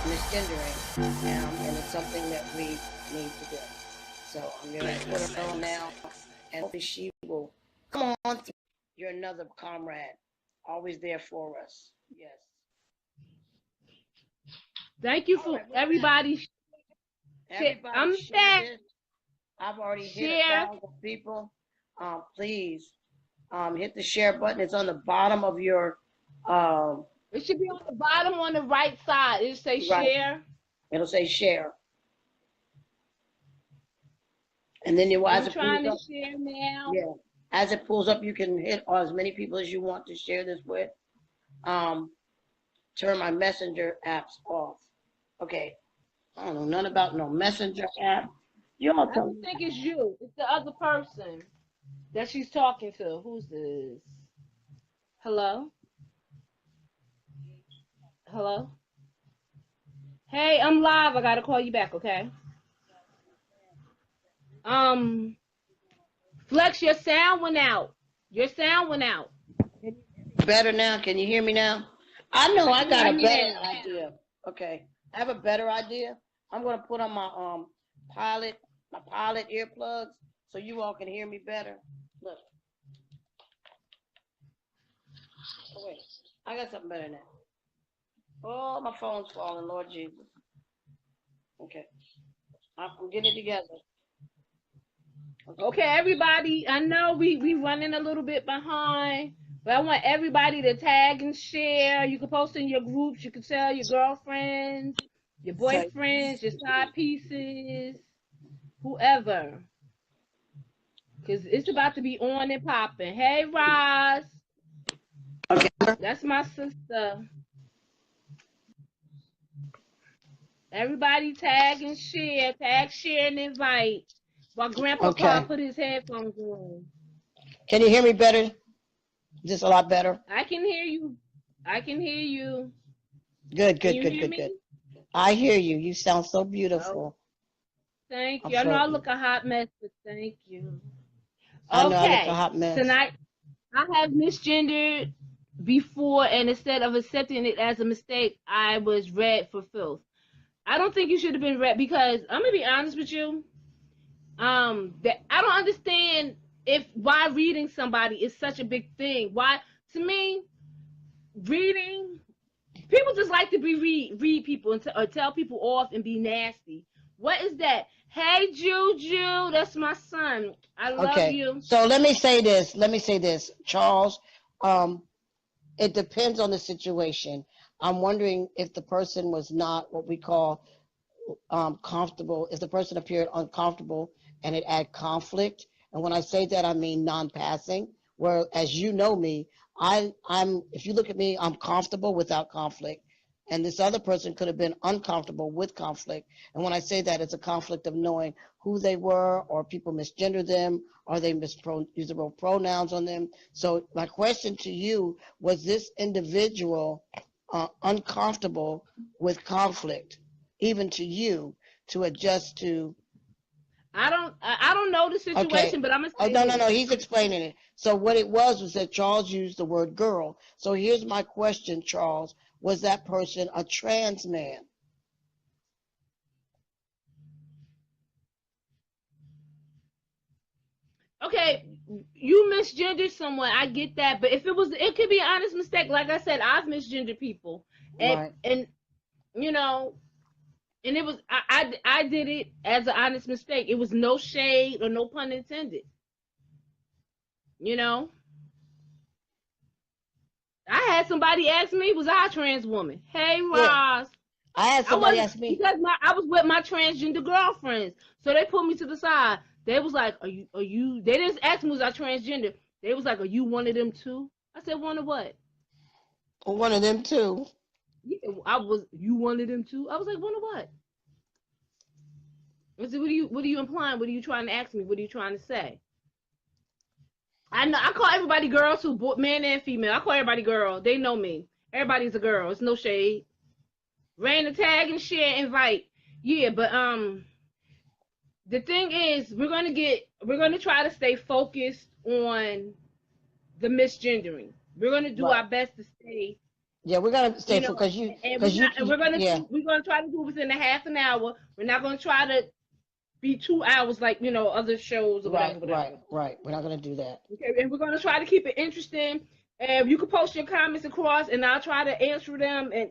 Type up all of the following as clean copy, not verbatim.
Misgendering, and it's something that we need to do. So I'm going to put her on now, and hopefully she will come on through. You're another comrade, always there for us. Yes. Thank you for everybody. Everybody share this. I've already hit 1,000 people. Please hit the share button. It's on the bottom of your it should be on the bottom on the right side. It'll say share. It'll say share. And then I'm trying to share now. Yeah. As it pulls up, you can hit as many people as you want to share this with. Turn my messenger apps off. Okay. I don't know nothing about no messenger app. You all tell me. I think it's you. It's the other person that she's talking to. Who's this? Hello? Hello? Hey, I'm live. I gotta call you back, okay? Flex, your sound went out. Your sound went out. Better now? Can you hear me now? I know I got a better idea. Okay. I have a better idea. I'm gonna put on my pilot earplugs so you all can hear me better. Look. Oh, wait. I got something better now. Oh, my phone's falling, Lord Jesus. Okay. I'm getting it together. Okay, everybody, I know we running a little bit behind, but I want everybody to tag and share. You can post in your groups. You can tell your girlfriends, your boyfriends, your side pieces, whoever. Because it's about to be on and popping. Hey, Roz. Okay. That's my sister. Everybody tag and share. Tag, share, and invite. While Grandpa put his headphones on. Can you hear me better? Just a lot better? I can hear you. I can hear you. Good. I hear you. You sound so beautiful. Oh, thank you. I know I look a hot mess, but thank you. I know I look a hot mess. Tonight, I have misgendered before, and instead of accepting it as a mistake, I was read for filth. I don't think you should have been read because I'm gonna be honest with you. That I don't understand why reading somebody is such a big thing. Why, to me, reading, people just like to read people or tell people off and be nasty. What is that? Hey, Juju, that's my son. I love you. So let me say this, Charles. It depends on the situation. I'm wondering if the person was not what we call comfortable, if the person appeared uncomfortable and it add conflict. And when I say that, I mean non-passing, where, as you know me, I'm if you look at me, I'm comfortable without conflict. And this other person could have been uncomfortable with conflict. And when I say that, it's a conflict of knowing who they were, or people misgender them, or they use the wrong pronouns on them. So my question to you, was this individual uncomfortable with conflict, even to you, to adjust to? I don't know the situation, but I'm gonna say no, he's explaining it. So what it was that Charles used the word girl. So here's my question, Charles. Was that person a trans man? Okay, you misgendered someone. I get that, but if it could be an honest mistake. Like I said, I've misgendered people, and you know, and it was I did it as an honest mistake. It was no shade or no pun intended. You know, I had somebody ask me, was I a trans woman? Hey, Ross. Yeah. I had somebody ask me because I was with my transgender girlfriends, so they put me to the side. They was like, "Are you?" They didn't ask me was I transgender. They was like, "Are you one of them too?" I said, "One of what?" One of them too. Yeah, I was. You one of them too? I was like, "One of what?" I said, "What are you implying? What are you trying to ask me? What are you trying to say?" I know I call everybody girl too, man and female. I call everybody girl. They know me. Everybody's a girl. It's no shade. Rain the tag and share, invite. Yeah, but the thing is, we're gonna try to stay focused on the misgendering. We're gonna do Right. our best to stay, Yeah, we're gonna stay you for know, because you and because you yeah. we're gonna try to do it within a half an hour. We're not gonna try to be 2 hours like other shows or Right, whatever, right, whatever. right. We're not gonna do that. Okay, and we're gonna try to keep it interesting. And you can post your comments across, and I'll try to answer them and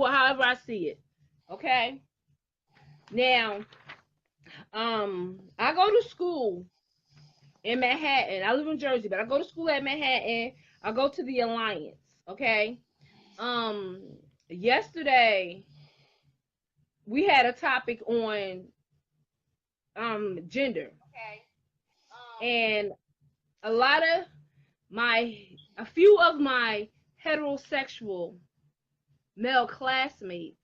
however I see it. Okay. Now, I go to school in Manhattan. I live in Jersey, but I go to school at Manhattan. I go to the Alliance. Okay. Um, Yesterday we had a topic on gender. Okay. And a lot of a few of my heterosexual male classmates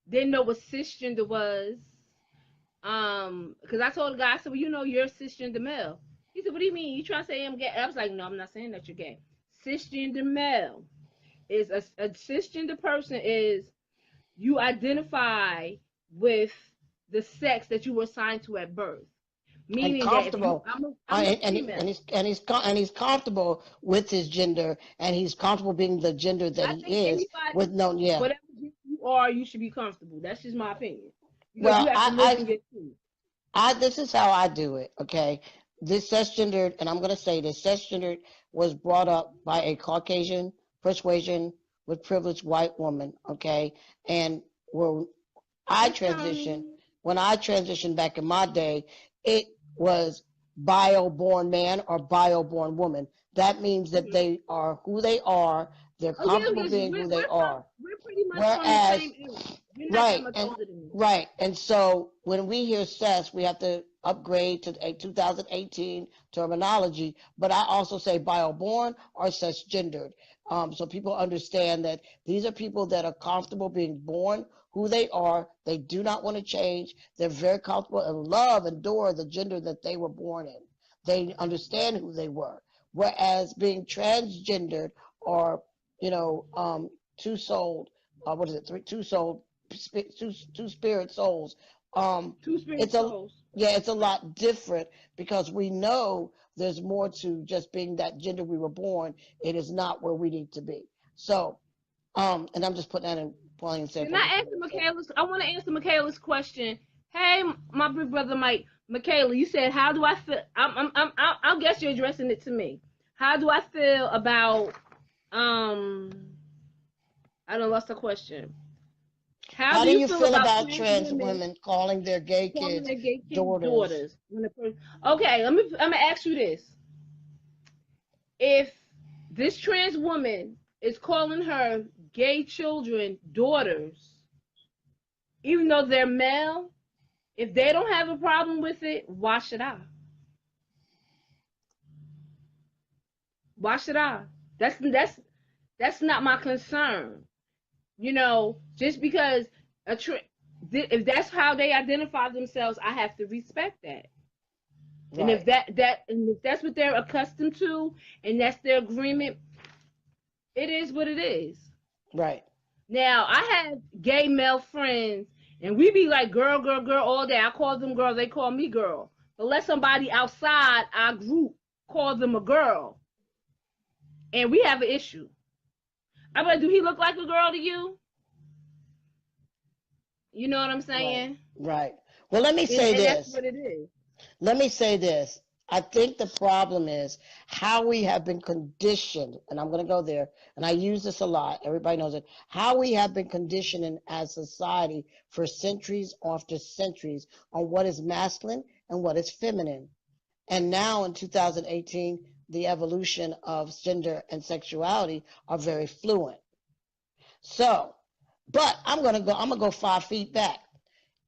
didn't know what cisgender was. Because I told the guy, I said, well, you're a cisgender male. He said, what do you mean? You trying to say I'm gay? I was like, no, I'm not saying that you're gay. Cisgender male is a cisgender person is you identify with the sex that you were assigned to at birth. And Meaning that if you, comfortable, I'm a and female. he's comfortable with his gender, and he's comfortable being the gender that I think he is. anybody, With no, yeah. whatever you are, you should be comfortable. That's just my opinion. Because you Well, have to live in your truth. this is how I do it. Okay, this cisgendered, and I'm gonna say this cisgendered was brought up by a Caucasian persuasion with privileged white woman. Okay, and where I Miss transitioned, Tony. when I transitioned back in my day, it was bio-born man or bio-born woman. That means that Mm-hmm. they are who they are. They're Oh yeah, comfortable yes, being who they are. we're pretty much from the Whereas, same age. You're not that right, much and older than me. right, and so when we hear "cess," we have to upgrade to a 2018 terminology. But I also say bio-born or cisgendered, so people understand that these are people that are comfortable being born who they are. They do not want to change. They're very comfortable and love and adore the gender that they were born in. They understand who they were. Whereas being transgendered or two-souled, what is it? Two-souled, two spirit souls. Two spirit It's a souls. yeah, it's a lot different because we know there's more to just being that gender we were born. It is not where we need to be. So, and I'm just putting that in plain and Can simple. I answer Michaela's? I want to answer Michaela's question. Hey, my big brother Mike. Michaela, you said, how do I feel? I guess you're addressing it to me. How do I feel about I don't lost the question. How How do do you you feel feel about about trans trans women women calling their gay calling kids their gay kids daughters? daughters? Okay, I'm gonna ask you this: if this trans woman is calling her gay children daughters, even though they're male, if they don't have a problem with it, why should I? Why should I? That's not my concern. Just because if that's how they identify themselves, I have to respect that. And if Right, that's what they're accustomed to, and that's their agreement, it is what it is. right. Now I have gay male friends, and we be like girl, girl, girl all day. I call them girl, they call me girl. But let somebody outside our group call them a girl, and we have an issue. I'm like, do he look like a girl to you? You know what I'm Right, saying? right. Well, let me And say and that's this. what it is. Let me say this. I think the problem is how we have been conditioned, and I'm going to go there, and I use this a lot. Everybody knows it. How we have been conditioning as society for centuries after centuries on what is masculine and what is feminine. And now in 2018, the evolution of gender and sexuality are very fluent. So, but I'm gonna go 5 feet back.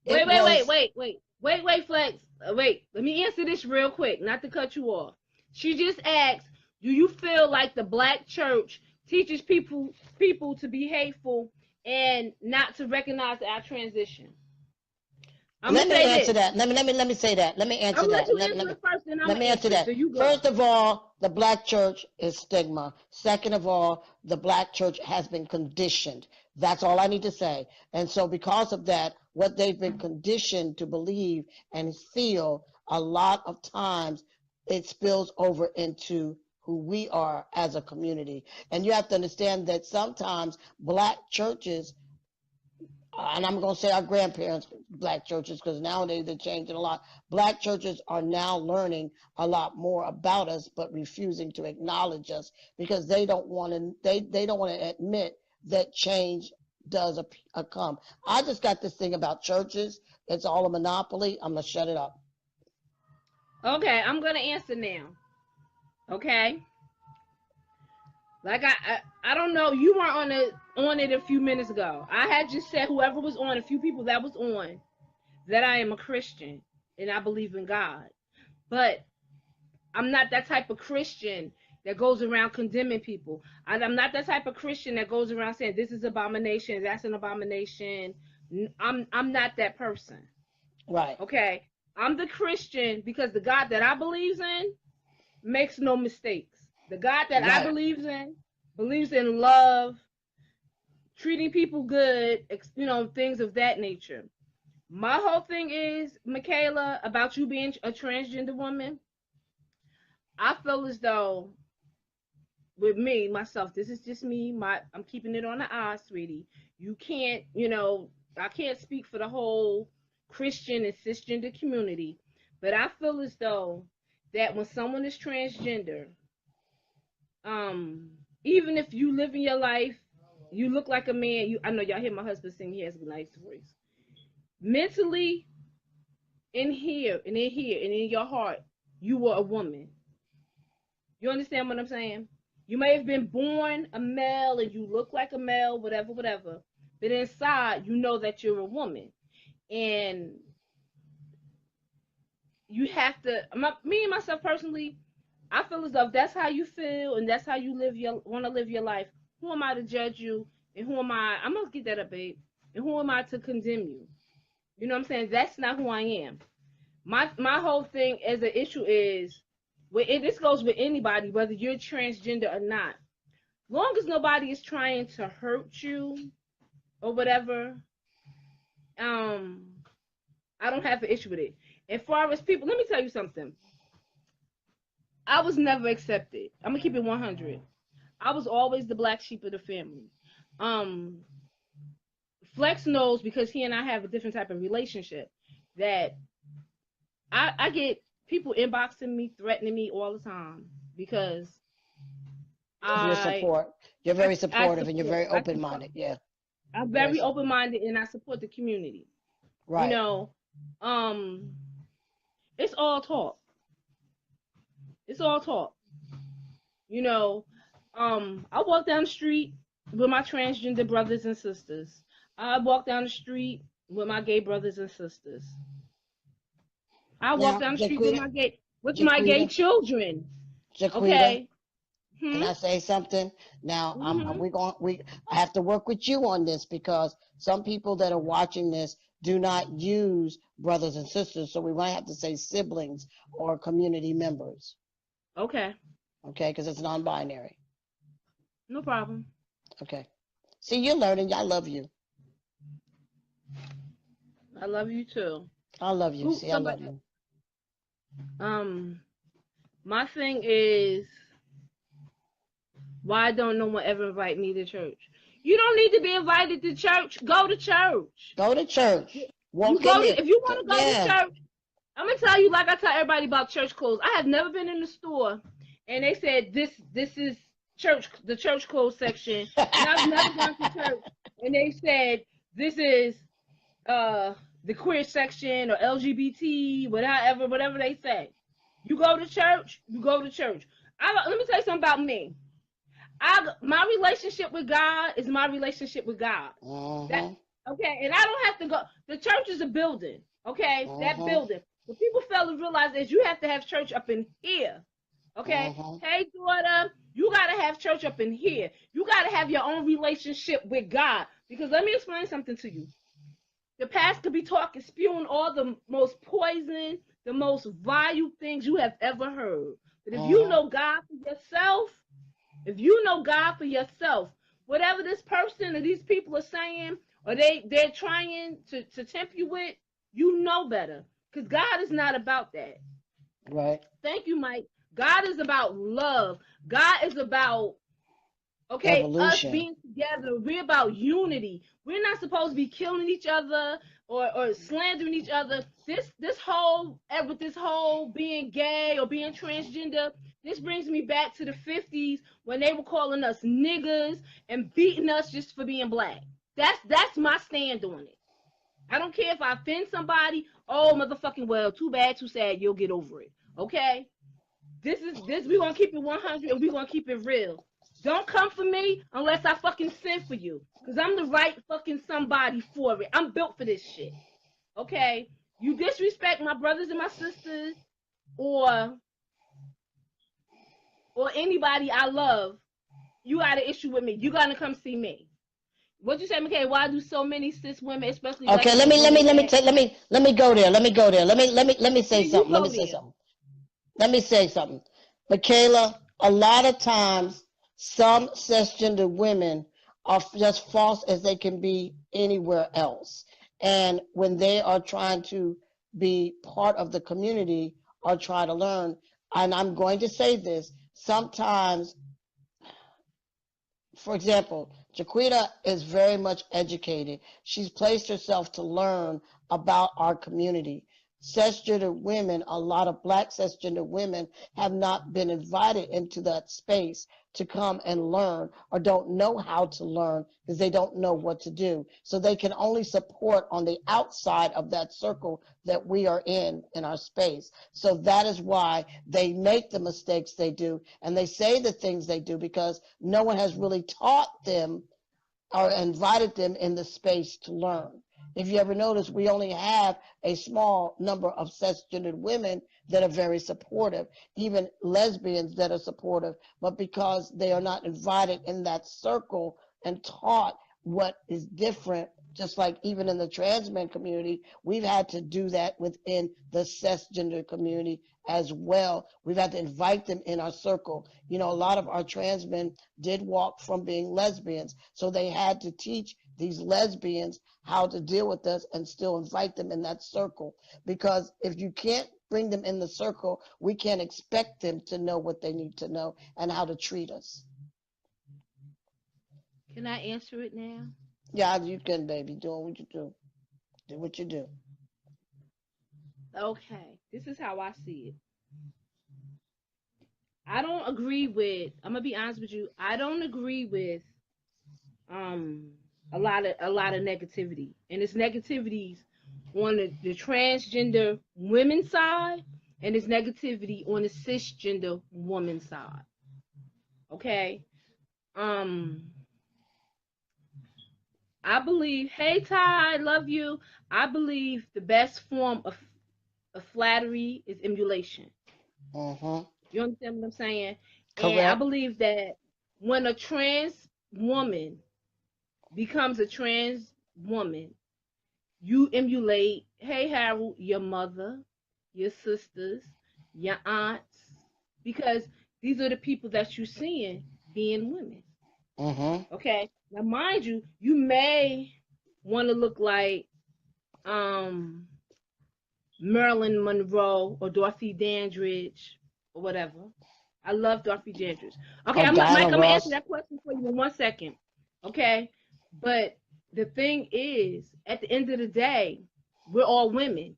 It Wait, wait, wait, was wait, wait, wait, wait, Flex. Wait, let me answer this real quick, not to cut you off. She just asked, do you feel like the black church teaches people to be hateful and not to recognize our transition? I'm Let gonna me say answer this. that. Let me say that. Let me I'm answer gonna let that. you answer it first, then I'm Let gonna me answer answer it. that. So you go. First of all, the black church is stigma. Second of all, the black church has been conditioned. That's all I need to say. And so because of that, what they've been conditioned to believe and feel, a lot of times it spills over into who we are as a community. And you have to understand that sometimes black churches, and I'm going to say our grandparents, black churches, because nowadays they're changing a lot. Black churches are now learning a lot more about us, but refusing to acknowledge us because they don't want to. They don't want to admit that change does come. I just got this thing about churches. It's all a monopoly. I'm gonna shut it up. Okay, I'm gonna answer now. Okay. Like I don't know. You weren't on it a few minutes ago. I had just said whoever was on, a few people that was on, that I am a Christian and I believe in God. But I'm not that type of Christian that goes around condemning people. I'm not that type of Christian that goes around saying this is abomination, that's an abomination. I'm not that person. Right. Okay. I'm the Christian because the God that I believe in makes no mistakes. The God that I Right. believes in love, treating people good, things of that nature. My whole thing is, Michaela, about you being a transgender woman, I feel as though with me, myself, this is just me, I'm keeping it on the eye, sweetie. You can't, I can't speak for the whole Christian and cisgender community, but I feel as though that when someone is transgender, even if you live in your life, you look like a man. I know y'all hear my husband sing. He has a nice voice. Mentally, in here and in your heart, you were a woman. You understand what I'm saying? You may have been born a male and you look like a male, whatever, whatever. But inside, you know that you're a woman, and you have to. Me and myself personally, I feel as though if that's how you feel and that's how you want to live your life, who am I to judge you? And who am I? I'm gonna get that up, babe. And who am I to condemn you? You know what I'm saying? That's not who I am. My whole thing as an issue is, this goes with anybody, whether you're transgender or not. Long as nobody is trying to hurt you or whatever, I don't have an issue with it. As far as people, let me tell you something. I was never accepted. I'm gonna keep it 100. I was always the black sheep of the family. Um, Flex knows because he and I have a different type of relationship that I get people inboxing me, threatening me all the time because Your I support. You're very supportive and you're support. very open minded. Yeah. I'm You're very very open minded and I support the community. You right. know, um, it's all talk. It's all talk. You know, I walk down the street with my transgender brothers and sisters. I walk down the street with my gay brothers and sisters. I walk Now, down the street with my gay Jaquita, children. Jaquita, Okay. can I say something? Now, Mm-hmm. I have to work with you on this because some people that are watching this do not use brothers and sisters, so we might have to say siblings or community members. Okay. Okay, because it's non-binary. No problem. Okay. See, you're learning. I love you. I love you too. I love you. Who See, I love somebody you. my thing is, why don't no one ever invite me to church? You don't need to be invited to church. Go to church. Go to church. You Walk in go to there. if you want to go to Yeah. church. I'm gonna tell you like I tell everybody about church clothes. I have never been in the store and they said this is the church clothes section, and I've never gone to church and they said this is the queer section or LGBT, whatever they say. You go to church, you go to church. Let me tell you something about me. My relationship with God is my relationship with God. That Mm-hmm. okay, and I don't have to go. The church is a building, okay? That Mm-hmm. building. What people fail to realize is you have to have church up in here, okay? Mm-hmm. Hey, daughter, you gotta have church up in here. You gotta have your own relationship with God. Because let me explain something to you. The past could be talking, spewing all the most poison, the most vile things you have ever heard. But if you Mm-hmm. know God for yourself, if you know God for yourself, whatever this person or these people are saying, or they're trying to tempt you with, you know better. Because God is not about that. Right. Thank you, Mike. God is about love. God is about, okay, us Evolution. being together. We're about unity. We're not supposed to be killing each other or slandering each other. This whole with this whole being gay or being transgender, this brings me back to the 50s when they were calling us niggers and beating us just for being black. That's my stand on it. I don't care if I offend somebody. Oh, motherfucking well, too bad, too sad. You'll get over it. Okay? This we're gonna keep it 100 and we're gonna keep it real. Don't come for me unless I fucking send for you. Cause I'm the right fucking somebody for it. I'm built for this shit. Okay? You disrespect my brothers and my sisters or anybody I love, you got an issue with me. You gotta come see me. What you say, McKay? Why do so many cis women, especially Okay, lesbian women, get let me go there. Let me go there. Let me say yeah, you something. Let me go say there. something. Let me say something. Michaela, a lot of times some cisgender women are just false as they can be anywhere else. And when they are trying to be part of the community or try to learn, and I'm going to say this, sometimes, for example, Jaquita is very much educated. She's placed herself to learn about our community. Cisgender women, a lot of black cisgender women have not been invited into that space to come and learn or don't know how to learn because they don't know what to do. So they can only support on the outside of that circle that we are in our space. So that is why they make the mistakes they do and they say the things they do because no one has really taught them or invited them in the space to learn. If you ever notice, we only have a small number of cisgendered women that are very supportive, even lesbians that are supportive, but because they are not invited in that circle and taught what is different, just like even in the trans men community, we've had to do that within the cisgender community as well. We've had to invite them in our circle. You know, a lot of our trans men did walk from being lesbians, so they had to teach these lesbians how to deal with us and still invite them in that circle. Because if you can't bring them in the circle, we can't expect them to know what they need to know and how to treat us. Can I answer it now? Yeah, you can, baby. Doing what you do. Do what you do. Okay. This is how I see it. I don't agree with, I'm gonna be honest with you, I don't agree with um a lot of negativity. And it's negativities on the transgender women's side and it's negativity on the cisgender woman's side. Okay. Um I believe, hey Ty, I love you. I believe the best form of flattery is emulation. Mm-hmm. You understand what I'm saying? And I Correct. believe that when a trans woman becomes a trans woman, you emulate, hey Harold, your mother, your sisters, your aunts, because these are the people that you're seeing being women. Mm-hmm. Okay. Now mind you, you may want to look like um Marilyn Monroe or Dorothy Dandridge or whatever. I love Dorothy Dandridge. Okay, Or Mike, Diana I'm gonna answer Ross. that question for you in 1 second. Okay, but the thing is, at the end of the day, we're all women.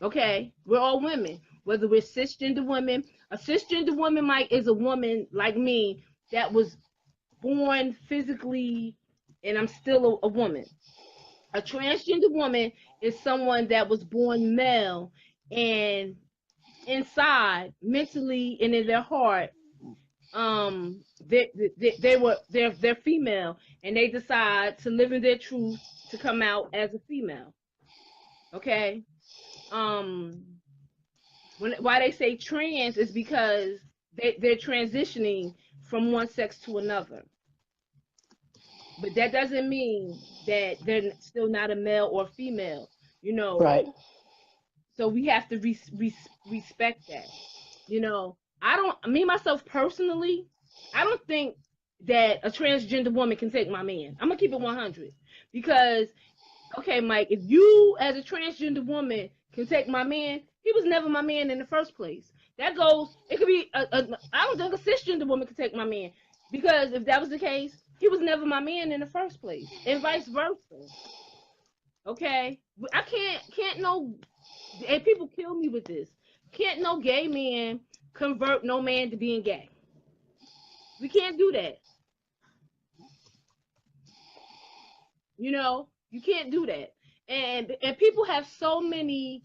Okay, we're all women. Whether we're cisgender women, a cisgender woman, Mike, is a woman like me that was born physically, and I'm still a woman. A transgender woman is someone that was born male and inside mentally and in their heart they're female and they decide to live in their truth to come out as a female. Okay. um why they say trans is because they're transitioning from one sex to another. but that doesn't mean that they're still not a male or female, you know. Right. So we have to respect that. You know, I don't, me myself personally, I don't think that a transgender woman can take my man. I'm gonna keep it 100 because, okay, Mike, if you as a transgender woman can take my man, he was never my man in the first place. That goes. It could be. I don't think a cisgender woman could take my man because if that was the case, he was never my man in the first place, and vice versa. Okay, I can't no, and people kill me with this. Can't no gay man convert no man to being gay. We can't do that. You know, you can't do that. And people have so many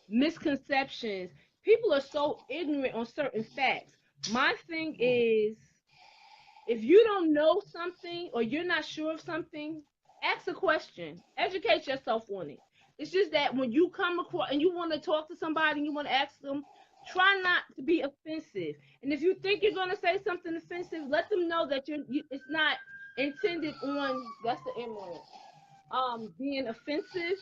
misconceptions. People are so ignorant on certain facts. My thing is, if you don't know something or you're not sure of something, ask a question. Educate yourself on it. It's just that when you come across and you want to talk to somebody and you want to ask them, try not to be offensive. And if you think you're going to say something offensive, let them know that it's not intended on, that's the M word, being offensive,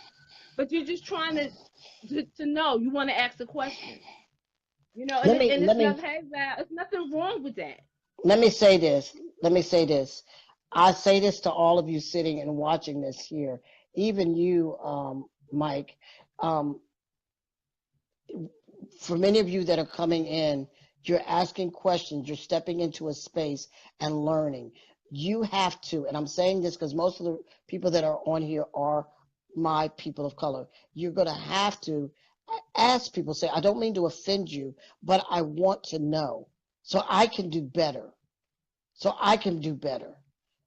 but you're just trying to know. You want to ask a question, you know, and Let it, me and let it's me nothing, hey, Val, it's nothing wrong with that. let me say this. Let me say this. I say this to all of you sitting and watching this here, even you, Mike. Um, for many of you that are coming in, you're asking questions, you're stepping into a space and learning. You have to, and I'm saying this because most of the people that are on here are my people of color. You're going to have to ask people, say, I don't mean to offend you, but I want to know so I can do better. So I can do better.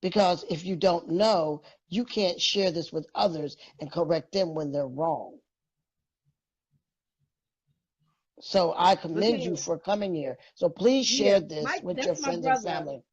Because if you don't know, you can't share this with others and correct them when they're wrong. So I commend you Michaela, for coming here. So please yeah, share this Mike, with your that's my friends and brother. family.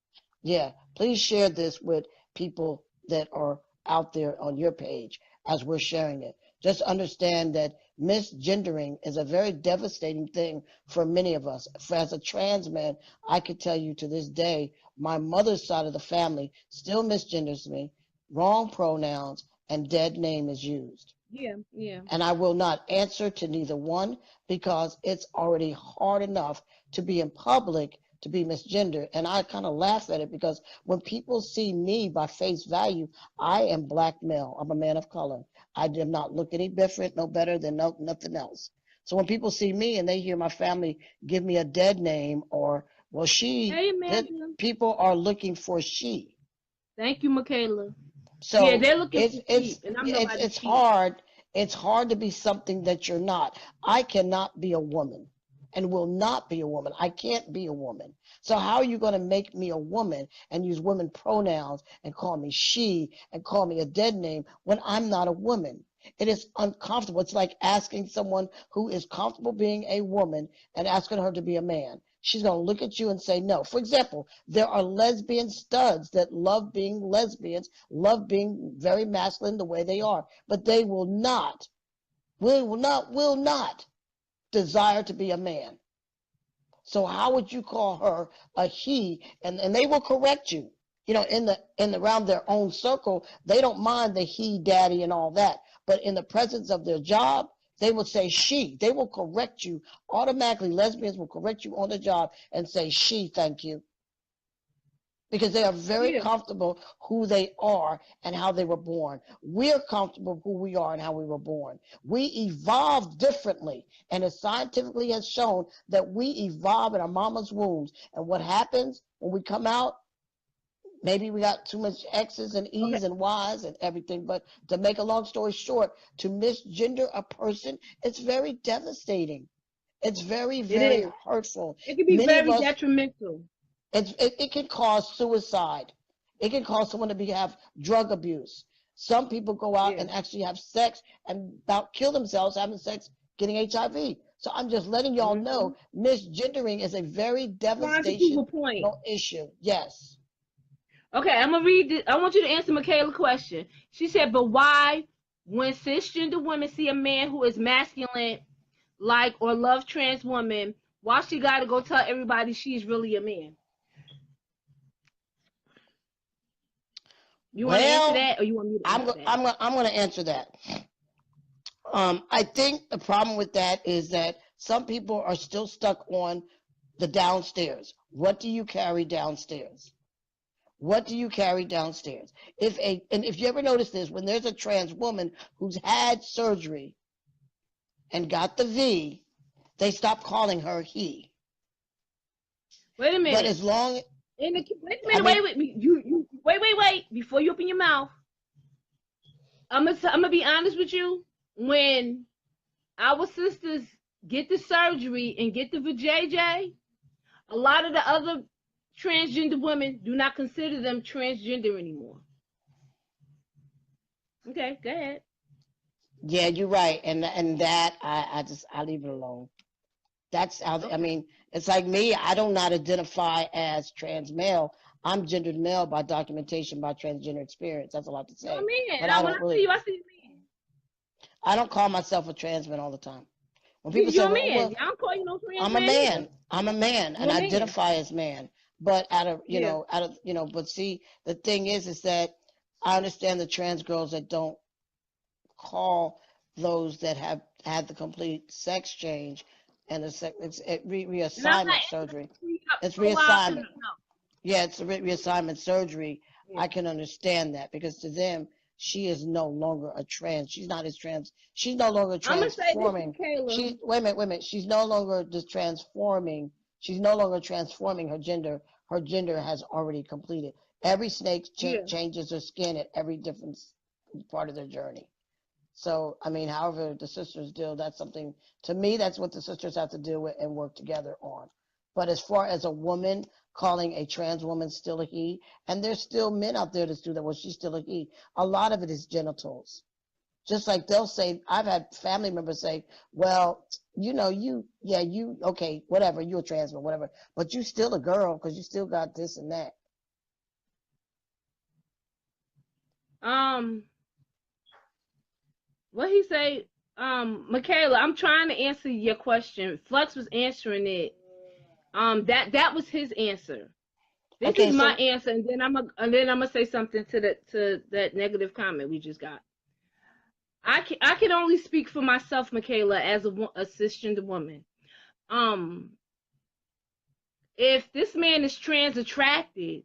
Yeah, please share this with people that are out there on your page as we're sharing it. Just understand that misgendering is a very devastating thing for many of us. As a trans man, I could tell you to this day, my mother's side of the family still misgenders me, wrong pronouns, and dead name is used. Yeah, yeah. And I will not answer to neither one because it's already hard enough to be in public to be misgendered. And I kind of laugh at it because when people see me by face value, I am black male. I'm a man of color. I do not look any different, no better than nothing else. So when people see me and they hear my family give me a dead name or, well, she, Hey, then Amanda. people are looking for she. Thank you, Michaela. Yeah, So they're looking it's for it's sheep, and I'm it's nobody's it's sheep. hard. It's hard to be something that you're not. I cannot be a woman and will not be a woman. I can't be a woman. So how are you going to make me a woman and use women pronouns and call me she and call me a dead name when I'm not a woman? It is uncomfortable. It's like asking someone who is comfortable being a woman and asking her to be a man. She's going to look at you and say no. For example, there are lesbian studs that love being lesbians, love being very masculine the way they are, but they will not desire to be a man. So how would you call her a he? And they will correct you. You know, in the around their own circle, they don't mind the he, daddy, and all that. But in the presence of their job, they will say she. They will correct you automatically. Lesbians will correct you on the job and say she, thank you, because they are very Yeah. comfortable who they are and how they were born. We're comfortable who we are and how we were born. We evolved differently, and it scientifically has shown that we evolve in our mama's wombs. And what happens when we come out? Maybe we got too much X's and Okay. E's and Y's and everything. But to make a long story short, to misgender a person, it's very devastating. It's very, It very is. hurtful. It can be Many of very us, detrimental. it can cause suicide. It can cause someone to have drug abuse. Some people go out Yeah. and actually have sex and about kill themselves having sex, getting HIV. So I'm just letting y'all Hmm. know misgendering is a very Trying to prove a devastational point. issue. Yes. Okay, I'm gonna read this. I want you to answer Michaela's question. She said, "But why, when cisgender women see a man who is masculine, like or love trans women, why she gotta go tell everybody she's really a man?" You want to answer Well, that, or you want me to answer that? I'm going to answer that. I think the problem with that is that some people are still stuck on the downstairs. What do you carry downstairs? What do you carry downstairs? And if you ever notice this, when there's a trans woman who's had surgery and got the V, they stop calling her he. Wait a minute. But as long wait a minute, wait. Before you open your mouth, I'm gonna be honest with you. When our sisters get the surgery and get the vajayjay, a lot of the other transgender women do not consider them transgender anymore. Okay, go ahead. Yeah, you're right, and that I leave it alone. That's how I mean. It's like me. I do not identify as trans male. I'm gendered male by documentation, by transgender experience. That's a lot to say. You're a man. But I don't really. I see you, man. I don't call myself a trans man all the time. When people You're say, a man. well, I don't call you no trans I'm a man. I'm a man, and I man. identify as man. But but see, the thing is that I understand the trans girls that don't call those that have had the complete sex change and it's reassignment surgery. It's reassignment. Yeah, it's a reassignment surgery. Yeah. I can understand that because to them, she is no longer a trans. She's not as trans. She's no longer transforming. Wait a minute. She's no longer just transforming. She's no longer transforming her gender. Her gender has already completed. Every snake changes her skin at every different part of their journey. So, I mean, however the sisters deal, that's something, to me, that's what the sisters have to deal with and work together on. But as far as a woman calling a trans woman still a he, and there's still men out there that do that, well, she's still a he. A lot of it is genitals. Just like they'll say, I've had family members say, well, okay, whatever, you're a trans man, whatever, but you still a girl because you still got this and that. What he say, Michaela, I'm trying to answer your question. Flex was answering it. That was his answer. This is my answer, and then I'm gonna say something to that negative comment we just got. I can only speak for myself, Michaela, as a cisgender woman. If this man is trans attracted,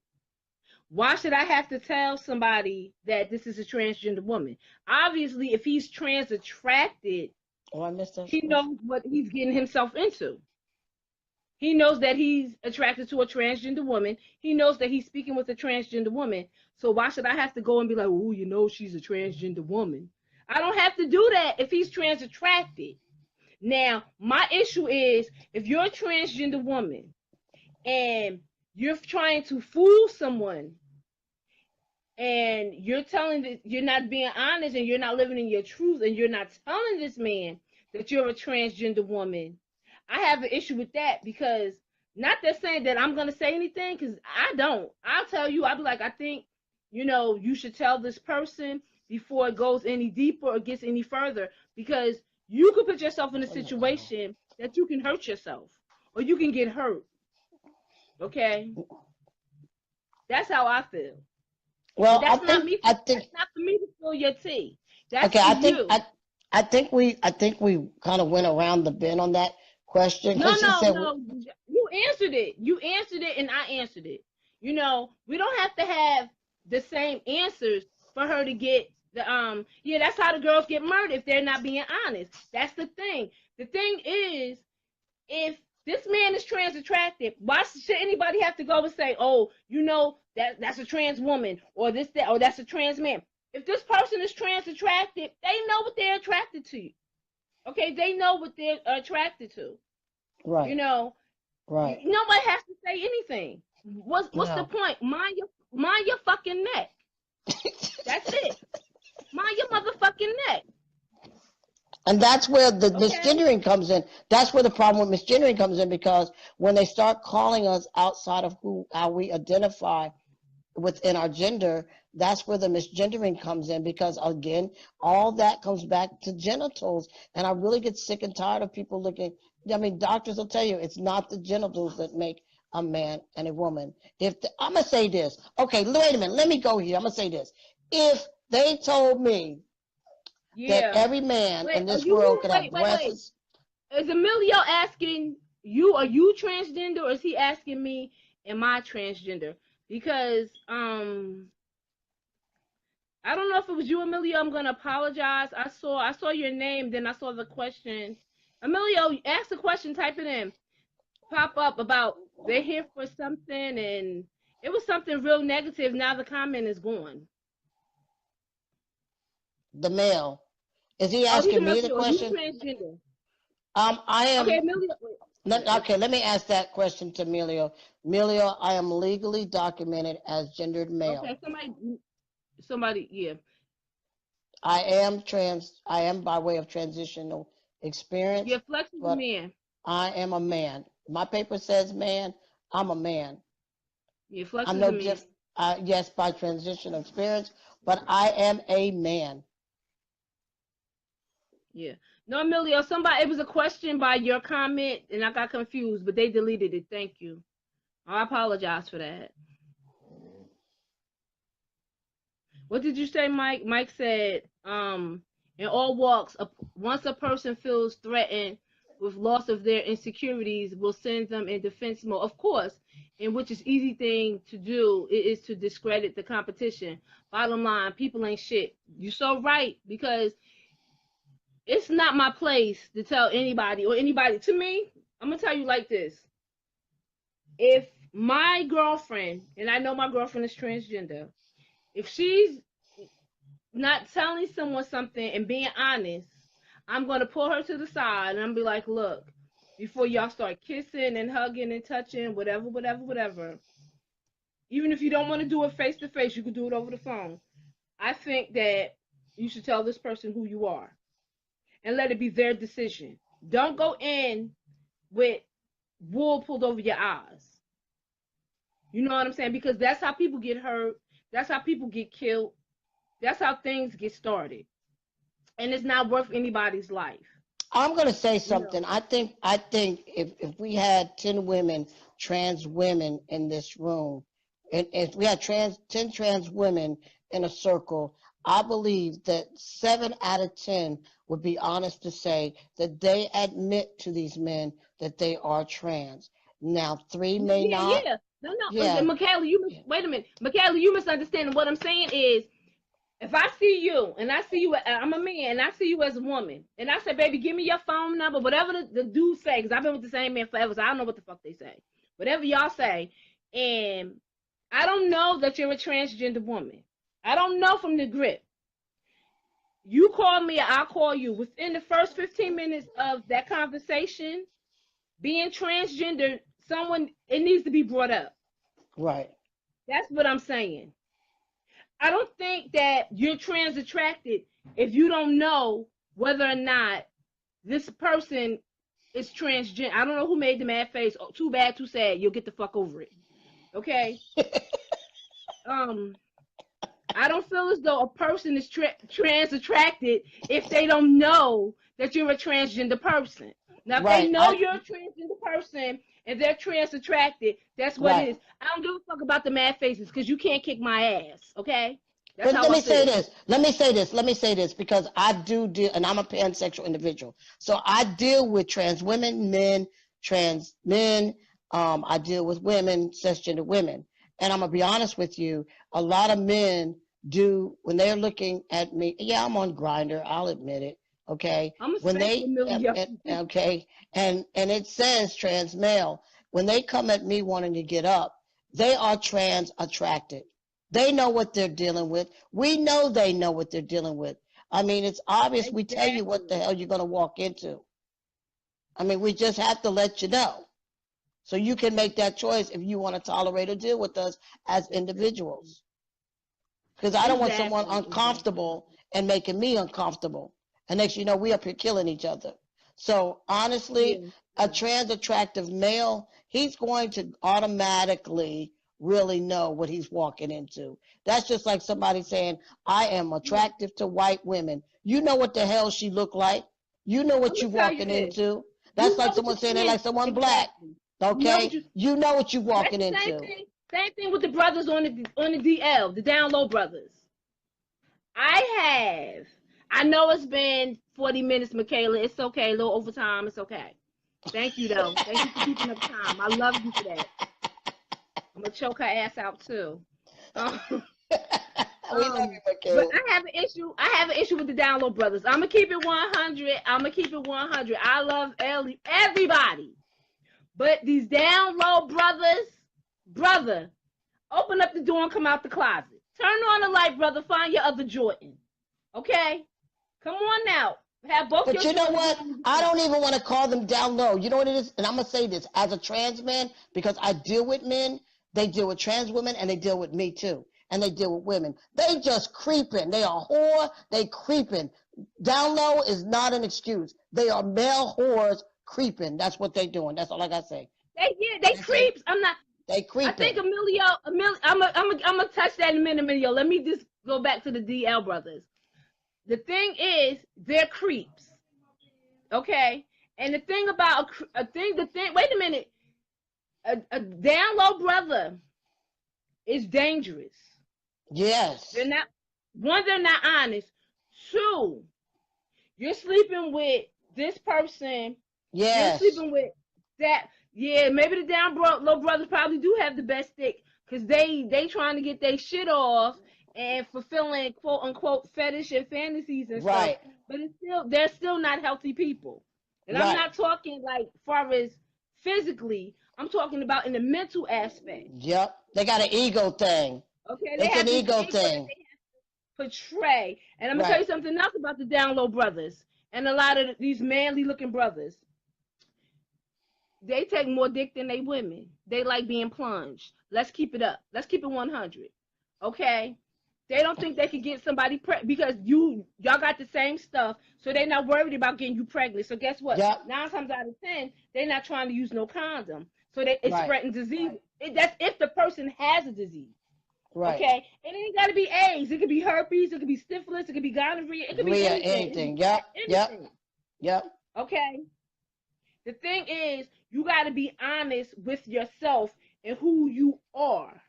why should I have to tell somebody that this is a transgender woman? Obviously, if he's trans attracted, he knows what he's getting himself into. He knows that he's attracted to a transgender woman. He knows that he's speaking with a transgender woman. So why should I have to go and be like, oh, she's a transgender woman? I don't have to do that if he's trans attracted. Now, my issue is if you're a transgender woman and you're trying to fool someone and you're telling that you're not being honest and you're not living in your truth and you're not telling this man that you're a transgender woman, I have an issue with that because not that saying that I'm going to say anything because I don't. I'll tell you, I'll be like, I think, you should tell this person before it goes any deeper or gets any further because you could put yourself in a situation that you can hurt yourself or you can get hurt. Okay? That's how I feel. Well, that's not for me to spill your tea. That's okay, you. I think we kind of went around the bend on that question. No. You answered it. You answered it and I answered it. We don't have to have the same answers for her to get the that's how the girls get murdered if they're not being honest. That's the thing. The thing is, if this man is trans attractive, why should anybody have to go and say, oh, that's a trans woman or that's a trans man? If this person is trans attractive, they know what they're attracted to. Okay, they know what they're attracted to. Right. Right. Nobody has to say anything. What's the point? Mind your fucking neck. That's it. Mind your motherfucking neck. And that's where the misgendering comes in. That's where the problem with misgendering comes in because when they start calling us outside of how we identify within our gender, that's where the misgendering comes in because, again, all that comes back to genitals. And I really get sick and tired of people looking. I mean, doctors will tell you it's not the genitals that make a man and a woman. I'm going to say this. Okay, wait a minute. Let me go here. I'm going to say this. If they told me that every man in this world could have breasts. Is Emilio asking you, are you transgender, or is he asking me, am I transgender? Because I don't know if it was you, Emilio. I'm gonna apologize. I saw your name, then I saw the question. Emilio, ask the question, type it in. Pop up about they're here for something, and it was something real negative. Now the comment is gone. The male. Is he asking me the question? Are you transgender? I am. Okay, Emilio. Okay, let me ask that question to Emilio. Emilio, I am legally documented as gendered male. Okay, somebody, yeah. I am by way of transitional experience. You're flexible man. I am a man. My paper says man. I'm a man. You're flexible man. Yes, by transitional experience, but I am a man. Yeah. No, Emilio, it was a question by your comment, and I got confused, but they deleted it. Thank you. I apologize for that. What did you say, Mike? Mike said, in all walks, once a person feels threatened with loss of their insecurities, will send them in defense mode. Of course, and which is easy thing to do, it is to discredit the competition. Bottom line, people ain't shit. You're so right, because it's not my place to tell anybody or anybody. To me, I'm gonna tell you like this. If my girlfriend, and I know my girlfriend is transgender, if she's not telling someone something and being honest, I'm gonna pull her to the side and I'm be like, look, before y'all start kissing and hugging and touching, whatever. Even if you don't want to do it face to face, you can do it over the phone. I think that you should tell this person who you are and let it be their decision. Don't go in with wool pulled over your eyes. You know what I'm saying? Because that's how people get hurt. That's how people get killed. That's how things get started. And it's not worth anybody's life. I'm going to say something. I think if we had 10 women, trans women in this room, and if we had 10 trans women in a circle, I believe that 7 out of 10 would be honest to say that they admit to these men that they are trans. Now, 3 may not. Yeah. No. Yeah. Michaela, wait a minute. Michaela, you misunderstanding. What I'm saying is, if I see you and I see you, I'm a man and I see you as a woman, and I say, baby, give me your phone number, whatever the dude say, because I've been with the same man forever, so I don't know what the fuck they say. Whatever y'all say, and I don't know that you're a transgender woman. I don't know from the grip. You call me, I'll call you. Within the first 15 minutes of that conversation, being transgender, it needs to be brought up. Right. That's what I'm saying. I don't think that you're trans attracted if you don't know whether or not this person is transgender. I don't know who made the mad face. Oh, too bad, too sad. You'll get the fuck over it. Okay? I don't feel as though a person is trans attracted if they don't know that you're a transgender person. Now, if they know you're a transgender person and they're trans attracted, that's what it is. I don't give a fuck about the mad faces, because you can't kick my ass, okay? That's Let me say this, because I do deal, and I'm a pansexual individual. So I deal with trans women, men, trans men. I deal with women, cisgender women. And I'm going to be honest with you, a lot of men do, when they're looking at me, yeah, I'm on Grindr, I'll admit it. Okay. When they okay, and it says trans male. When they come at me wanting to get up, they are trans attracted. They know what they're dealing with. We know they know what they're dealing with. I mean, it's obvious. Exactly. We tell you what the hell you're going to walk into. I mean, we just have to let you know. So you can make that choice if you want to tolerate or deal with us as individuals. Because I don't want someone uncomfortable and making me uncomfortable. And next you know, we up here killing each other. So honestly, a trans attractive male, he's going to automatically really know what he's walking into. That's just like somebody saying, I am attractive to white women. You know what the hell she look like. You know what you're walking into. That's like someone saying they like someone black. Okay, you know what you're walking Same into. thing. Same thing with the brothers on the DL, the down low brothers. I know it's been 40 minutes, Michaela. It's okay. A little overtime. It's okay. Thank you, though. Thank you for keeping up time. I love you for that. I'm gonna choke her ass out too. We love you, But Michaela. I have an issue. I have an issue with the down low brothers. I'm gonna keep it 100. I'm gonna keep it 100. I love everybody, but these down low brothers, brother, open up the door and come out the closet. Turn on the light, brother. Find your other Jordan. Okay, come on now. Have both. But you know what? I don't even want to call them down low. You know what it is? And I'm going to say this as a trans man, because I deal with men, they deal with trans women, and they deal with me too. And they deal with women. They just creeping. They are whore. They creeping. Down low is not an excuse. They are male whores creeping. That's what they doing. That's all I got to say. They creeps. I'm not. They creeping. I think Emilio, I'm gonna touch that in a minute, Emilio. Let me just go back to the DL brothers. The thing is, they're creeps. Okay? And the thing about wait a minute. A down low brother is dangerous. Yes. They're not honest. Two, you're sleeping with this person. Yes. You're sleeping with that. Yeah, maybe the down low brothers probably do have the best stick, because they trying to get their shit off and fulfilling quote unquote fetish and fantasies and right. stuff. But they're still not healthy people. And right. I'm not talking like far as physically. I'm talking about in the mental aspect. Yep. They got an ego thing. Okay, it's an ego thing. Portray. And I'm gonna tell you something else about the down low brothers and a lot of these manly looking brothers. They take more dick than they women. They like being plunged. Let's keep it up. Let's keep it 100. Okay? They don't think they can get somebody pregnant because y'all got the same stuff, so they're not worried about getting you pregnant. So guess what? Yep. 9 times out of 10, they're not trying to use no condom. So it's spreading disease. That's if the person has a disease. Right. Okay? It ain't got to be AIDS. It could be herpes. It could be syphilis. It could be gonorrhea. It could be anything. Yep. Anything. Yep. Okay? The thing is, you got to be honest with yourself and who you are.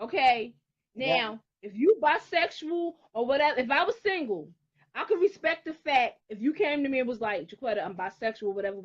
Okay? Now, if you bisexual or whatever, if I was single, I could respect the fact if you came to me and was like, Jacquetta, I'm bisexual, whatever.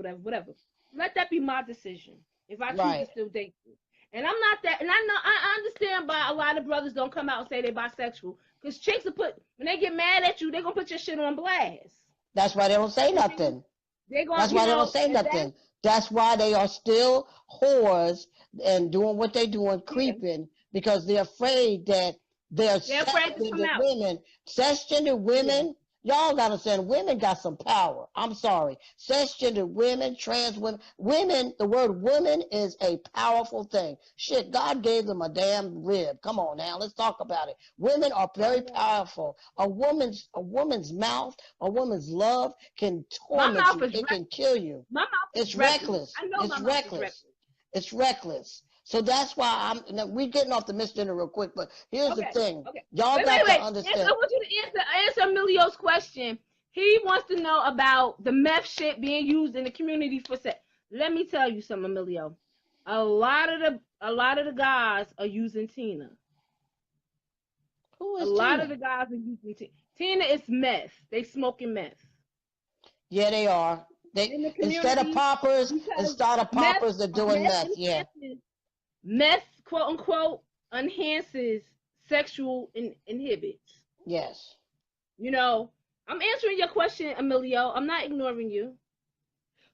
Let that be my decision. If I choose to still date you. And I'm not that, and I understand why a lot of brothers don't come out and say they're bisexual. Because chicks when they get mad at you, they're going to put your shit on blast. That's why they don't say nothing. That's why they don't say nothing. That's why they are still whores and doing what they doing, creeping, because they're afraid that they're cisgender women. Cisgender women, y'all gotta understand, women got some power. I'm sorry. Cisgender women, trans women, the word woman is a powerful thing. Shit, God gave them a damn rib. Come on now, let's talk about it. Women are very powerful. A woman's mouth, a woman's love can torment you. It can kill you. My mouth is reckless. I know it's reckless. It's reckless. So that's why we're getting off the misgender real quick, but here's the thing. Y'all got to understand. I want you to answer Emilio's question. He wants to know about the meth shit being used in the community for sex. Let me tell you something, Emilio. A lot of the guys are using Tina. Who is Tina? A lot of the guys are using Tina. Tina is meth. They smoking meth. Yeah, they are. Instead of poppers, they're doing meth. Yeah. Meth, quote unquote, enhances sexual inhibits. Yes. You know, I'm answering your question, Emilio. I'm not ignoring you.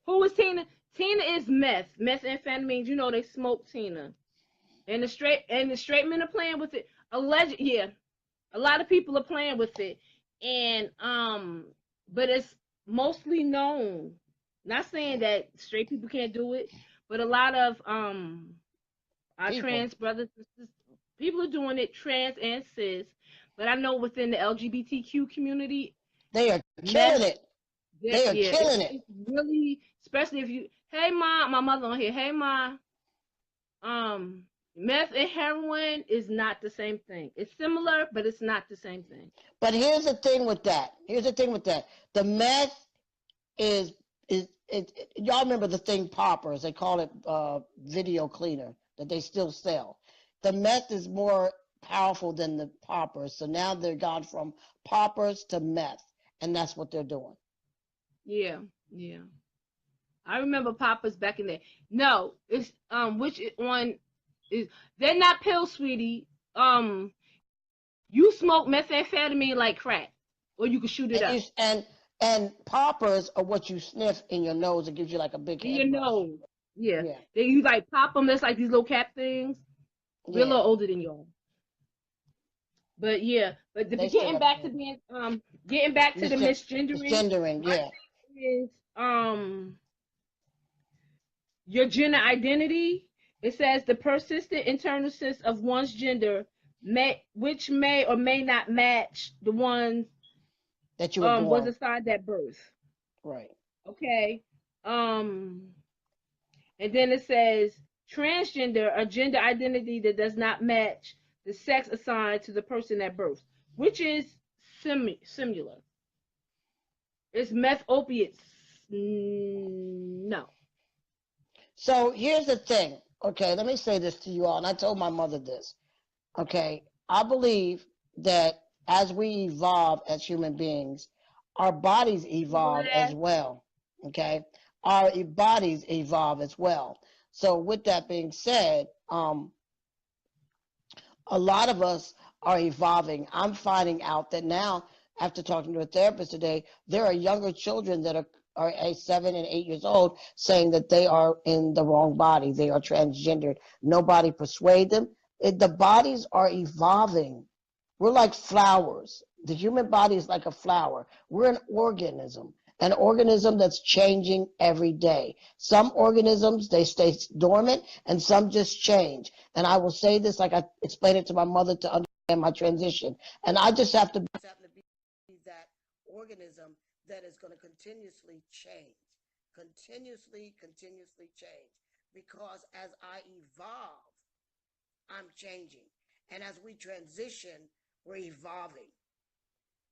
Who is Tina? Tina is meth. Methamphetamines. You know they smoke Tina, and the straight men are playing with it. A lot of people are playing with it, and but it's mostly known. Not saying that straight people can't do it, but a lot of our trans brothers and sisters, people are doing it, trans and cis. But I know within the LGBTQ community, they are killing it. They are killing it. It's really, especially if you, hey ma, my mother on here, hey ma, meth and heroin is not the same thing. It's similar, but it's not the same thing. But here's the thing with that. The meth is Y'all remember the thing poppers? They call it video cleaner that they still sell. The meth is more powerful than the poppers, so now they've gone from poppers to meth, and that's what they're doing. Yeah, yeah. I remember poppers back in there. No, it's which one is they're not pills, sweetie. You smoke methamphetamine like crack, or you can shoot it And up and poppers are what you sniff in your nose. It gives you like a big in your head rush. nose. Yeah, Yeah, they you like pop them. That's like these little cap things. We're a yeah. little older than y'all, but yeah. But They still getting got a back to candy. being getting back to the misgendering, Misgendering, my yeah. thing is your gender identity. It says the persistent internal sense of one's gender which may or may not match the one That you were was born. assigned at birth. Right. Okay. Um and then it says transgender, a gender identity that does not match the sex assigned to the person at birth, which is similar. It's meth opiates. No. So here's the thing. Okay, let me say this to you all, and I told my mother this. Okay, I believe that as we evolve as human beings, our bodies evolve as well. Okay, our bodies evolve as well. So with that being said, a lot of us are evolving. I'm finding out that now, after talking to a therapist today, there are younger children that are 7 and 8 years old saying that they are in the wrong body. They are transgendered. Nobody persuade them. The bodies are evolving. We're like flowers. The human body is like a flower. We're an organism that's changing every day. Some organisms, they stay dormant, and some just change. And I will say this like I explained it to my mother to understand my transition. And I just have to be that organism that is going to continuously change, continuously change. Because as I evolve, I'm changing. And as we transition, we're evolving.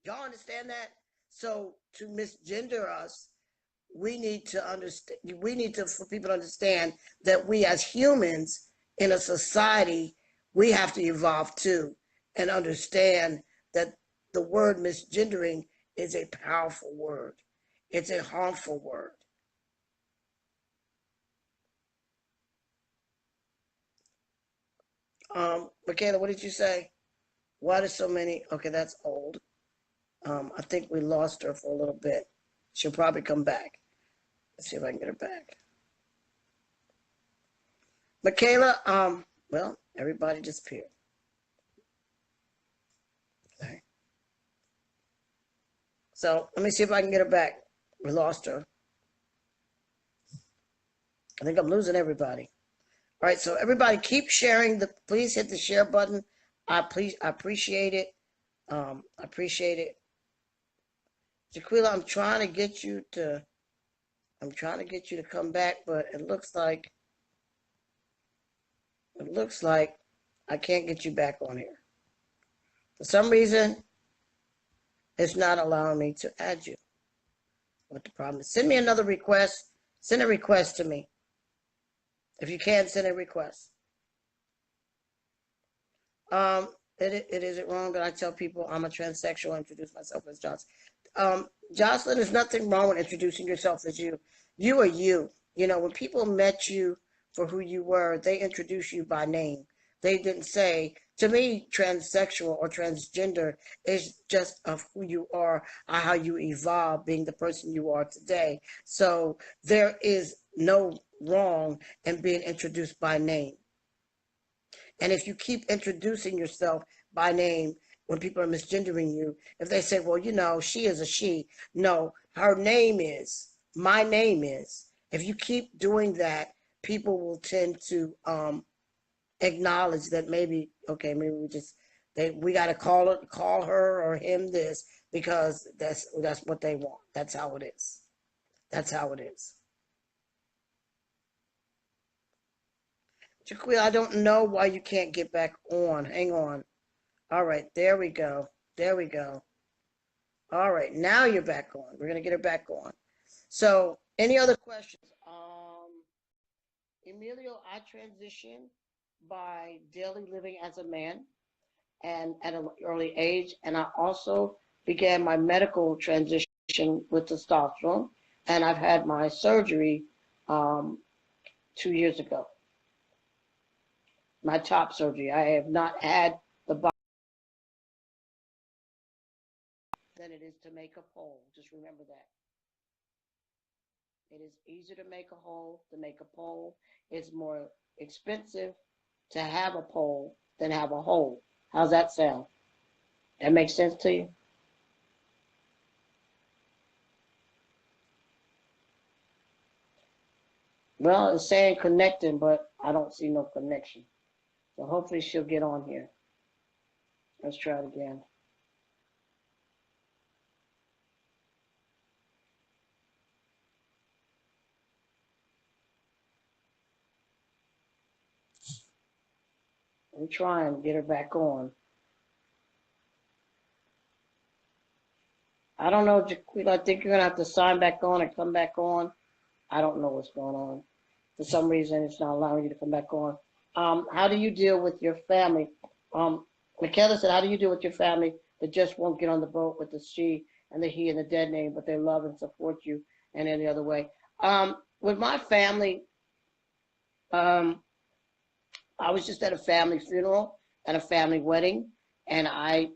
Y'all understand that? So to misgender us, we need to understand, for people to understand that we as humans in a society, we have to evolve too and understand that the word misgendering is a powerful word. It's a harmful word. Michaela, what did you say? Why there's so many? Okay, that's old. I think we lost her for a little bit. She'll probably come back. Let's see if I can get her back. Michaela, well, everybody disappeared. Okay. So let me see if I can get her back. We lost her. I think I'm losing everybody. All right, so everybody keep sharing. Please hit the share button. I appreciate it. I appreciate it. Jaquila, I'm trying to get you to come back, but it looks like I can't get you back on here. For some reason, it's not allowing me to add you. What the problem is? Send me another request. Send a request to me. If you can't, send a request. It isn't wrong that I tell people I'm a transsexual. I introduce myself as Jocelyn. Jocelyn, there's nothing wrong with introducing yourself as you. You are you. You know, when people met you for who you were, they introduced you by name. They didn't say, to me, transsexual or transgender is just of who you are or how you evolve being the person you are today. So there is no wrong in being introduced by name. And if you keep introducing yourself by name when people are misgendering you, if they say, well, you know, she is a she, no, her name is, my name is. If you keep doing that, people will tend to acknowledge that maybe, okay, maybe we got to call her or him this because that's what they want. That's how it is. That's how it is. Jaquil, I don't know why you can't get back on. Hang on. All right, there we go. There we go. All right, now you're back on. We're going to get her back on. So Any other questions? Emilio, I transitioned by daily living as a man and at an early age, and I also began my medical transition with testosterone, and I've had my surgery um, 2 years ago, my top surgery. I have not had the body than it is to make a pole. Just remember that. It is easier to make a hole than make a pole. It's more expensive to have a pole than have a hole. How's that sound? That makes sense to you? Well, it's saying connecting, but I don't see no connection. So hopefully she'll get on here. Let's try it again. I'm trying to get her back on. I don't know, Jaquita. I think you're gonna have to sign back on and come back on. I don't know what's going on. For some reason, it's not allowing you to come back on. How do you deal with your family? Michaela said, how do you deal with your family that just won't get on the boat with the she and the he and the dead name, but they love and support you in any other way? With my family, um, I was just at a family funeral and a family wedding, and I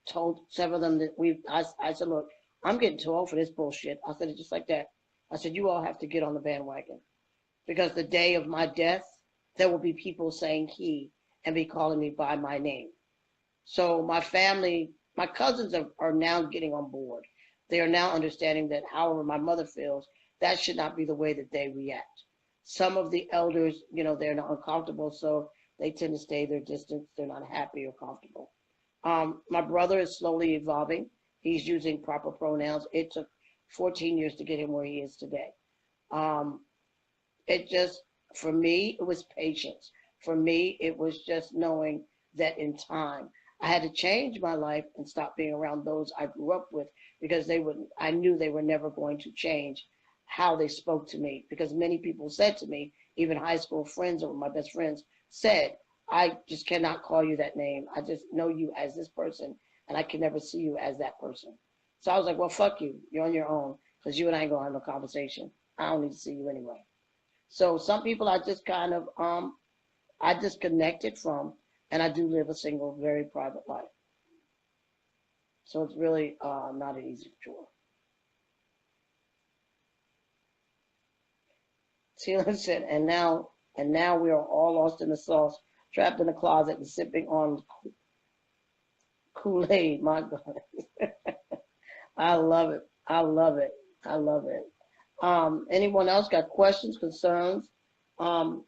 told several of them that I said, look, I'm getting too old for this bullshit. I said it just like that. I said, you all have to get on the bandwagon because the day of my death, there will be people saying he and be calling me by my name. So my family, my cousins are now getting on board. They are now understanding that however my mother feels, that should not be the way that they react. Some of the elders, they're not uncomfortable, so they tend to stay their distance. They're not happy or comfortable. My brother is slowly evolving. He's using proper pronouns. It took 14 years to get him where he is today. Um, it just, for me, it was patience. For me, it was just knowing that in time, I had to change my life and stop being around those I grew up with because I knew they were never going to change how they spoke to me because many people said to me, even high school friends or my best friends said, I just cannot call you that name. I just know you as this person and I can never see you as that person. So I was like, well, fuck you. You're on your own because you and I ain't going to have no conversation. I don't need to see you anyway. So some people I just kind of, I disconnected from, and I do live a single, very private life. So it's really not an easy chore. Tina said, and now we are all lost in the sauce, trapped in the closet and sipping on Kool-Aid. My God. I love it. I love it. I love it. Anyone else got questions, concerns? Um,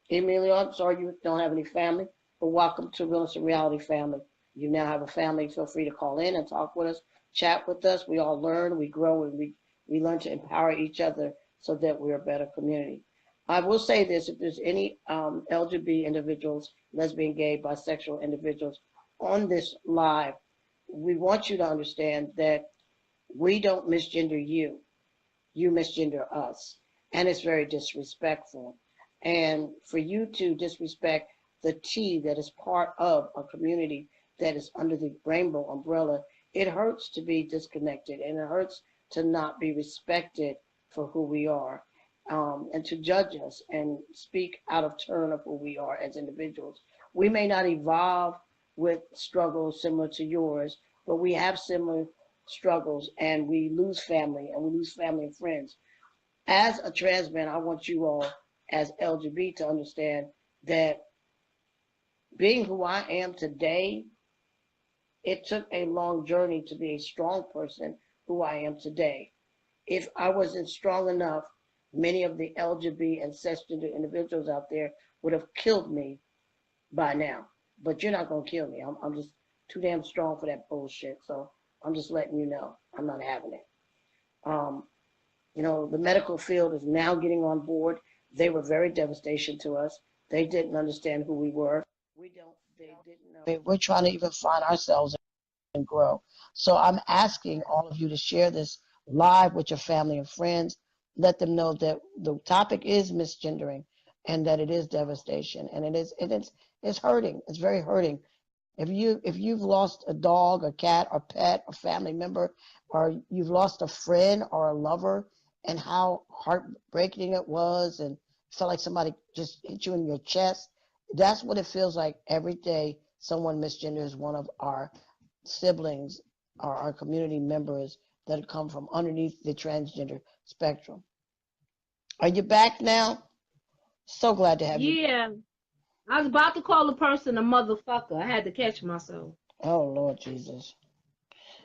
Emilio, I'm sorry you don't have any family, but welcome to Real and Reality family. You now have a family. Feel free to call in and talk with us, chat with us. We all learn, we grow, and we learn to empower each other so that we're a better community. I will say this, if there's any LGBT individuals, lesbian, gay, bisexual individuals on this live, we want you to understand that we don't misgender you. You misgender us. And it's very disrespectful. And for you to disrespect the T that is part of a community that is under the rainbow umbrella, it hurts to be disconnected and it hurts to not be respected for who we are and to judge us and speak out of turn of who we are as individuals. We may not evolve with struggles similar to yours, but we have similar struggles and we lose family and friends. As a trans man, I want you all as LGBT to understand that being who I am today, it took a long journey to be a strong person who I am today. If I wasn't strong enough, many of the LGBT and cisgender individuals out there would have killed me by now. But you're not going to kill me. I'm just too damn strong for that bullshit. So I'm just letting you know I'm not having it. Um, the medical field is now getting on board. They were very devastation to us. They didn't understand who we were. They didn't know. We're trying to even find ourselves and grow. So I'm asking all of you to share this live with your family and friends. let them know that the topic is misgendering and that it is devastation and it's hurting. It's very hurting. If you've lost a dog, a cat, or pet, or family member, or you've lost a friend or a lover, and how heartbreaking it was, and felt like somebody just hit you in your chest, that's what it feels like every day someone misgenders one of our siblings or our community members that come from underneath the transgender spectrum. Are you back now? So glad to have you. Yeah. I was about to call the person a motherfucker. I had to catch myself. Oh Lord Jesus.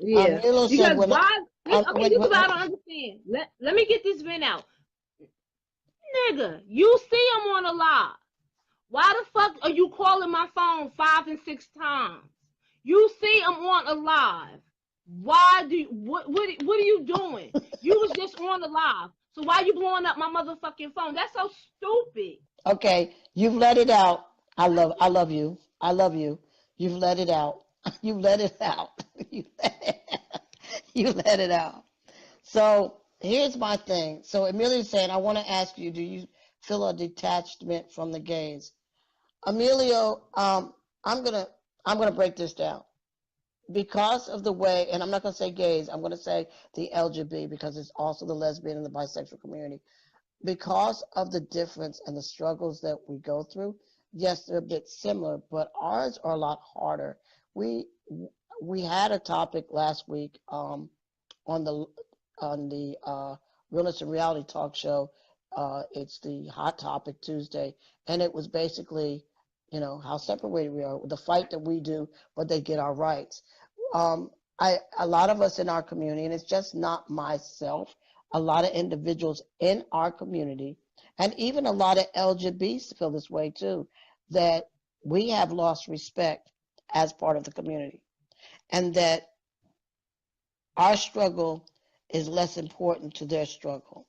Yeah. Milo said Because when why? Okay, wait, this is wait, what I don't understand. Let me get this vent out. Nigga, you see I'm on a live. Why the fuck are you calling my phone 5 and 6 times? You see I'm on a live. Why do you, what are you doing? You was just on the live. So why you blowing up my motherfucking phone? That's so stupid. okay, you've let it out. I love you. I love you. You've let it out. You let it out. You let it out. So here's my thing. So Amelia's saying, I want to ask you, do you feel a detachment from the gays? Emilio, I'm gonna break this down because of the way, and I'm not gonna say gays. I'm gonna say the LGBT because it's also the lesbian and the bisexual community. Because of the difference and the struggles that we go through, yes, they're a bit similar, but ours are a lot harder. We we had a topic last week on the Real-Nez and Reality Talk Show. It's the Hot Topic Tuesday, and it was basically, how separated we are, the fight that we do, but they get our rights. Um, a lot of us in our community, and it's just not myself, a lot of individuals in our community, and even a lot of LGBTs feel this way too, that we have lost respect as part of the community, and that our struggle is less important to their struggle.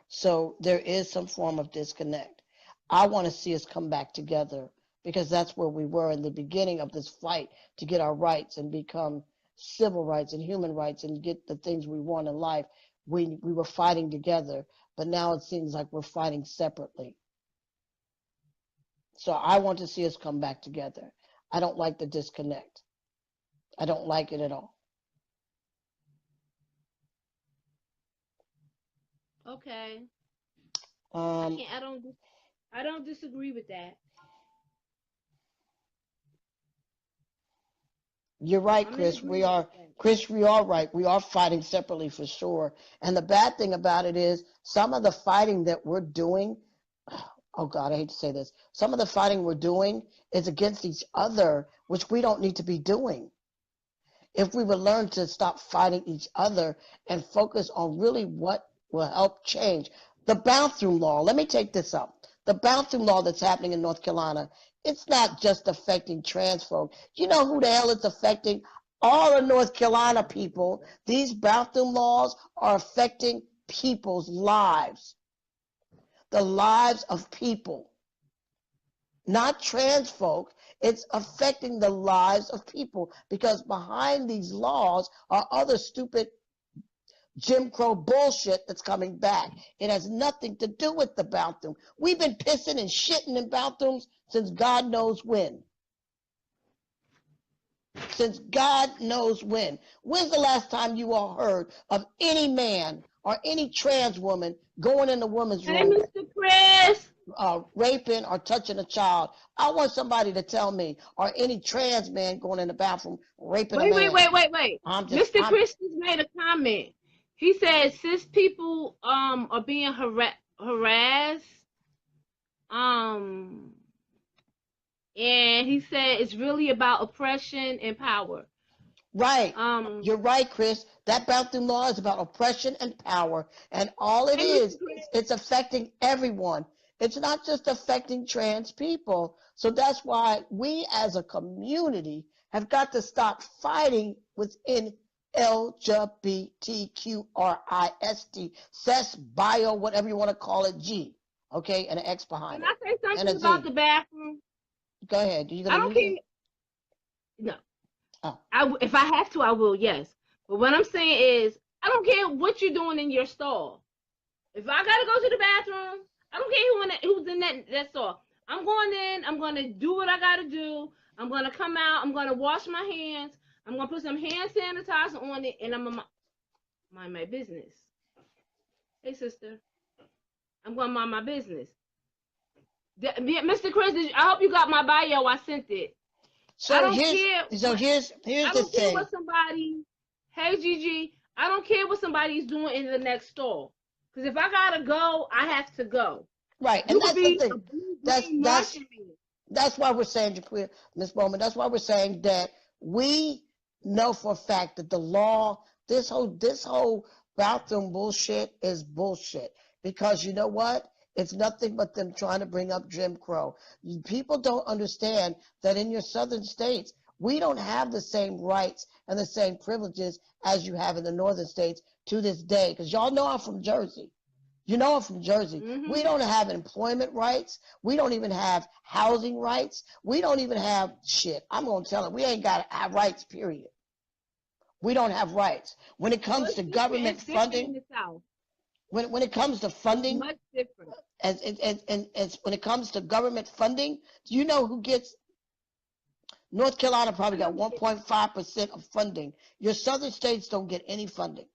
So there is some form of disconnect. I want to see us come back together because that's where we were in the beginning of this fight to get our rights and become civil rights and human rights and get the things we want in life. We were fighting together, but now it seems like we're fighting separately. So I want to see us come back together. I don't like the disconnect. I don't like it at all. Okay. Um, I don't disagree with that. You're right, I'm in Chris. agreement with that. Chris, we are right. We are fighting separately for sure. And the bad thing about it is some of the fighting that we're doing, oh God, I hate to say this. Some of the fighting we're doing is against each other, which we don't need to be doing. If we would learn to stop fighting each other and focus on really what will help change. The bathroom law, let me take this up. The bathroom law that's happening in North Carolina, it's not just affecting trans folk. You know who the hell it's affecting? All of North Carolina people. These bathroom laws are affecting people's lives, the lives of people, not trans folk. It's affecting the lives of people because behind these laws are other stupid Jim Crow bullshit that's coming back. It has nothing to do with the bathroom. We've been pissing and shitting in bathrooms since God knows when. Since God knows when. When's the last time you all heard of any man or any trans woman going in a woman's Hey, room, Mr. Chris. raping or touching a child? I want somebody to tell me, or any trans man going in the bathroom raping a man. Wait. I'm Mr. Chris just made a comment. He said cis people are being harassed. Um and he said it's really about oppression and power. Right. You're right, Chris. That bathroom law is about oppression and power. And all it Hey, Mr. is, Chris. it's affecting everyone. It's not just affecting trans people. So that's why we as a community have got to stop fighting within LGBTQRIST, CES, bio, whatever you want to call it, G. Okay? And an X behind Can it. I say And a something about Z. the bathroom? Go ahead. Are you I going to don't use care. it? No. Oh. If I have to, I will, yes. But what I'm saying is, I don't care what you're doing in your stall. If I gotta go to the bathroom, I don't care who's in that store. I'm going in. I'm gonna do what I gotta do. I'm gonna come out. I'm gonna wash my hands. I'm gonna put some hand sanitizer on it, and I'm gonna mind my business. Hey, sister, I'm gonna mind my business. Mr. Chris, I hope you got my bio. I sent it. So I don't care. here's I the don't care thing. what somebody. Hey, Gigi, I don't care what somebody's doing in the next store. Because if I gotta go, I have to go. Right, You and could that's the be thing. a blue That's green that's Martian man. that's why we're saying, Miss Bowman. That's why we're saying that we know for a fact that the law, this whole bathroom bullshit is bullshit. Because you know what? It's nothing but them trying to bring up Jim Crow. People don't understand that in your southern states, we don't have the same rights and the same privileges as you have in the northern states to this day. Because y'all know I'm from Jersey. You know I'm from Jersey. We don't have employment rights. We don't even have housing rights. We don't even have shit. I'm going to tell it. We ain't got rights, period. We don't have rights. When it comes to government funding, in the South. when it comes to funding, Much different. as when it comes to government funding, do you know who gets? North Carolina probably got 1.5% of funding. Your southern states don't get any funding.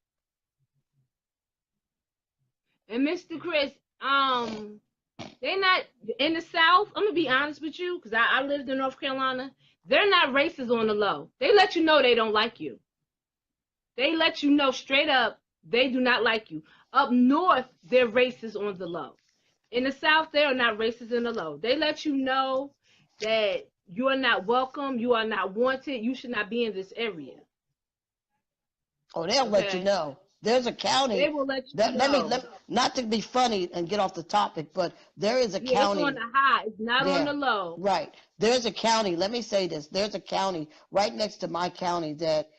And Mr. Chris, they're not in the South. I'm gonna be honest with you, because I lived in North Carolina. They're not racist on the low. They let you know they don't like you. They let you know straight up they do not like you. Up north, they're racist on the low. In the South, they are not racist in the low. They let you know that you are not welcome, you are not wanted, you should not be in this area. Oh, they'll let you know. There's a county. They will let you know. Let me, not to be funny and get off the topic, but there is a county. It's on the high. It's not on the low. Right. There's a county. Let me say this. There's a county right next to my county that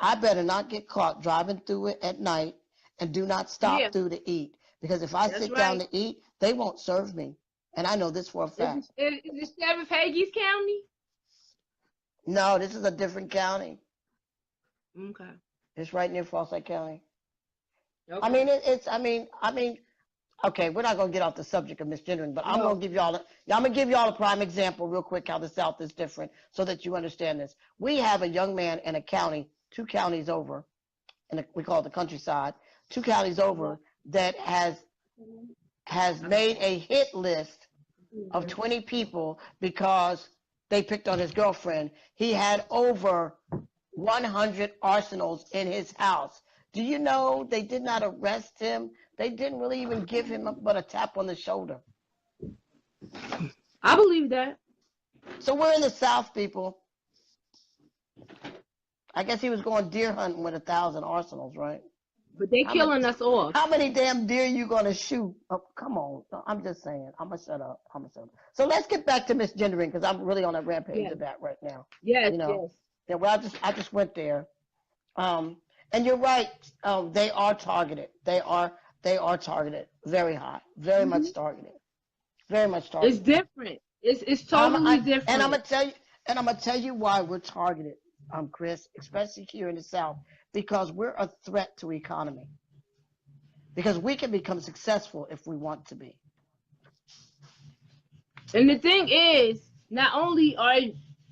I better not get caught driving through it at night and do not stop through to eat. Because if I sit down to eat, they won't serve me. And I know this for a fact. Is it Sheriff Hagee's County? No, this is a different county. Okay. It's right near Forsyth County. Okay. I mean, okay, we're not gonna get off the subject of misgendering, but I'm gonna give y'all a prime example real quick how the South is different so that you understand this. We have a young man in a county, 2 counties over, and we call it the countryside, 2 counties over, that has made a hit list of 20 people because they picked on his girlfriend. He had over 100 arsenals in his house. Do you know they did not arrest him? They didn't really even give him but a tap on the shoulder. I believe that. So we're in the South, people. I guess he was going deer hunting with 1,000 arsenals, right? But they killing us off. How many damn deer you gonna shoot? Oh, come on. I'm just saying. I'm gonna shut up. So let's get back to misgendering, because I'm really on a rampage of that right now. Yes, Yeah, well, I just went there. And you're right. They are targeted. They are targeted very high, very much targeted, very much targeted. It's different. It's totally different. And I'm gonna tell you why we're targeted, Chris, especially here in the South, because we're a threat to economy. Because we can become successful if we want to be. And the thing is, not only are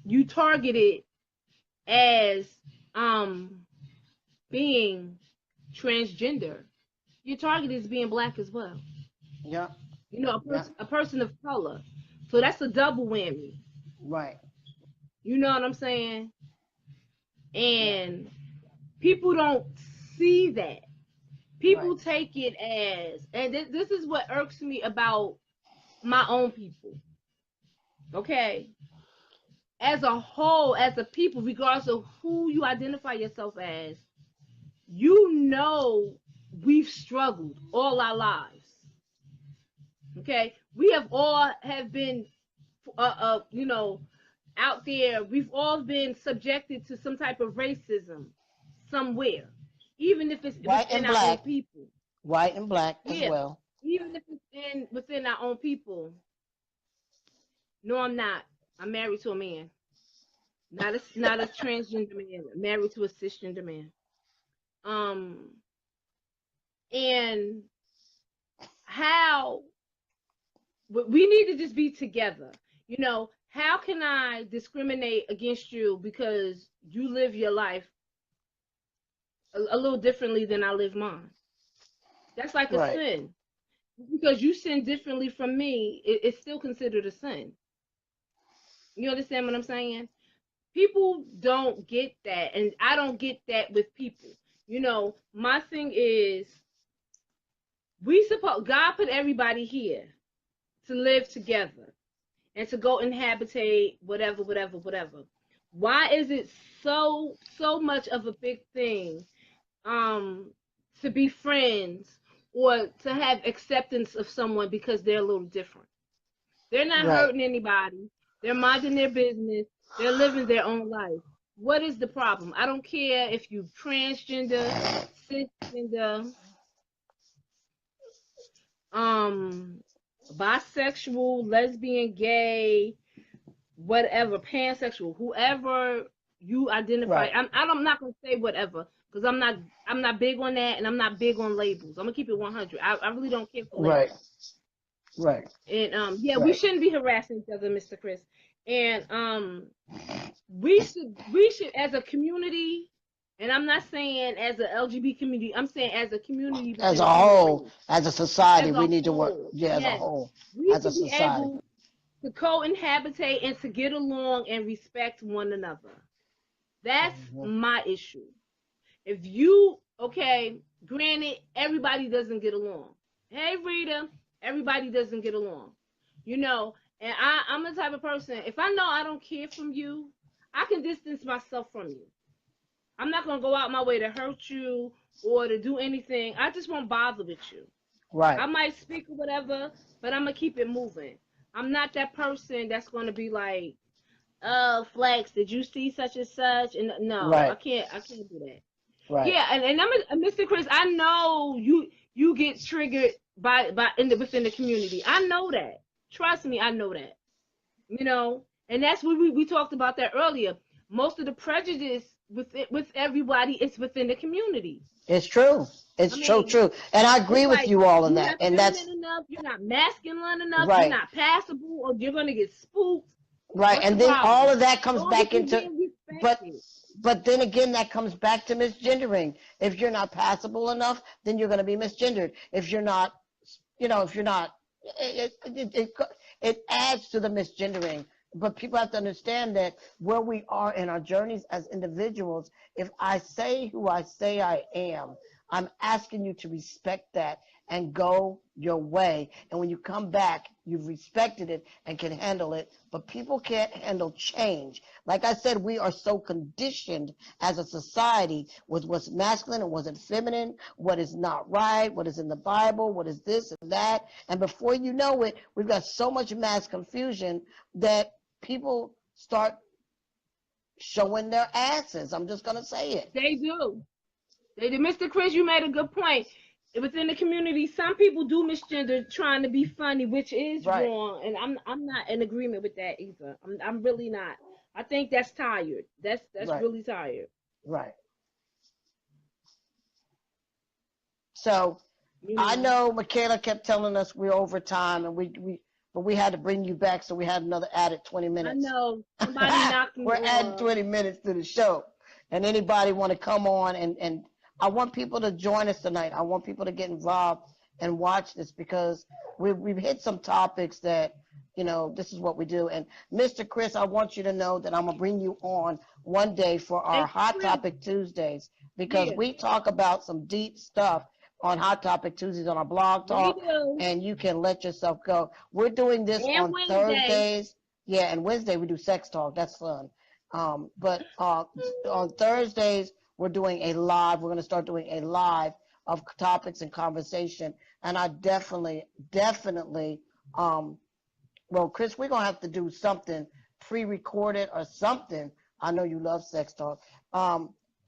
you targeted as being transgender, your target is being black as well. Yeah. You know, a person of color. So that's a double whammy. Right. You know what I'm saying? And people don't see that. People take it as, and this is what irks me about my own people. Okay? As a whole, as a people, regardless of who you identify yourself as, you know we've struggled all our lives. Okay? We have all been, you know, out there. We've all been subjected to some type of racism somewhere, even if it's within our own people. White and black as well. Even if it's within our own people. No, I'm not. I'm married to a man. Not a transgender man. I'm married to a cisgender man. And how we need to just be together. You know, how can I discriminate against you because you live your life a little differently than I live mine? That's like a Right. sin. Because you sin differently from me, it's still considered a sin. You understand what I'm saying? People don't get that, and I don't get that with people. You know, my thing is God put everybody here to live together and to go inhabitate whatever, whatever, whatever. Why is it so much of a big thing to be friends or to have acceptance of someone because they're a little different? They're not Right. hurting anybody. They're minding their business. They're living their own life. What is the problem? I don't care if you transgender, cisgender, um, bisexual, lesbian, gay, whatever, pansexual, whoever you identify. Right. I'm not gonna say whatever because I'm not big on that, and I'm not big on labels. I'm gonna keep it 100. I really don't care for Right. labels. Right. And yeah, we Right. shouldn't be harassing each other, Mr. Chris. And we should as a community, and I'm not saying as a LGBT community, I'm saying as a community As within a the human whole, race. as a society, As we a need to work. whole, Yeah, as a yes. whole, We as a should be society. able to co-inhabitate and to get along and respect one another. That's Mhm. my issue. If you, okay, granted, everybody doesn't get along. Hey, Rita, everybody doesn't get along. You know, and I'm the type of person, if I know I don't care from you, I can distance myself from you. I'm not going to go out my way to hurt you or to do anything. I just won't bother with you. Right. I might speak or whatever, but I'm going to keep it moving. I'm not that person that's going to be like, oh, Flex, did you see such and such? And no, Right. I can't do that. Right. Yeah, and Mr. Chris, I know you get triggered within the community. I know that. Trust me, I know that. You know, and that's what we talked about that earlier. Most of the prejudice with everybody is within the community. It's true. I It's so mean, true, and I it's agree with like you all in you're that. not And feminine that's enough, you're not masculine enough, you're right. not passable, or you're gonna get spooked. Right. What's the And then all problem? of that As comes long as back you're into, being but respected. but then again, that comes back to misgendering. If you're not passable enough, then you're going to be misgendered. If you're not, if you're not, it adds to the misgendering. But people have to understand that where we are in our journeys as individuals, if I say who I say I am, I'm asking you to respect that and go your way. And when you come back, you've respected it and can handle it. But people can't handle change. Like I said, we are so conditioned as a society with what's masculine and what's feminine, what is not right, what is in the Bible, what is this and that. And before you know it, we've got so much mass confusion that people start showing their asses. I'm just going to say it. They do. They do. Mr. Chris, you made a good point. Within the community, some people do misgender trying to be funny, which is Right, wrong, and I'm not in agreement with that either. I'm really not. I think that's tired. That's right, really tired. right. So You I know. know Michaela kept telling us we're over time, and but we had to bring you back, so we had another added 20 I minutes. know somebody knocked me We're adding off. 20 minutes to the show. And anybody want to come on, and I want people to join us tonight. I want people to get involved and watch this, because we've hit some topics that, this is what we do. And Mr. Chris, I want you to know that I'm going to bring you on one day for our And Hot Chris, Topic Tuesdays, because yeah, we talk about some deep stuff on Hot Topic Tuesdays on our blog we talk, do. and you can let yourself go. We're doing this And on Wednesday, Thursdays. Yeah, and Wednesday we do sex talk. That's fun. But on Thursdays we're doing a live. We're going to start doing a live of topics and conversation. And I definitely, well, Chris, we're going to have to do something pre-recorded or something. I know you love sex talk. yes,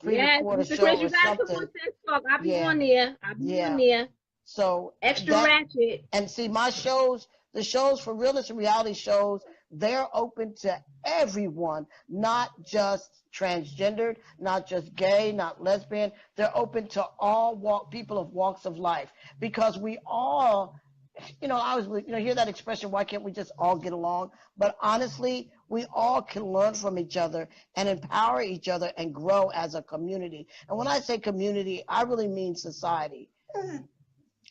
Pre-record a Mr. Chris, show or you gotta come something. on Sex Talk. I'll be Yeah, on there. I'll be on yeah. there. So Extra that, ratchet. and see, my shows, the shows for realist and reality shows, they're open to everyone, not just transgendered, not just gay, not lesbian. They're open to all people of walks of life, because we all I always, hear that expression, why can't we just all get along? But honestly, we all can learn from each other and empower each other and grow as a community. And when I say community, I really mean society.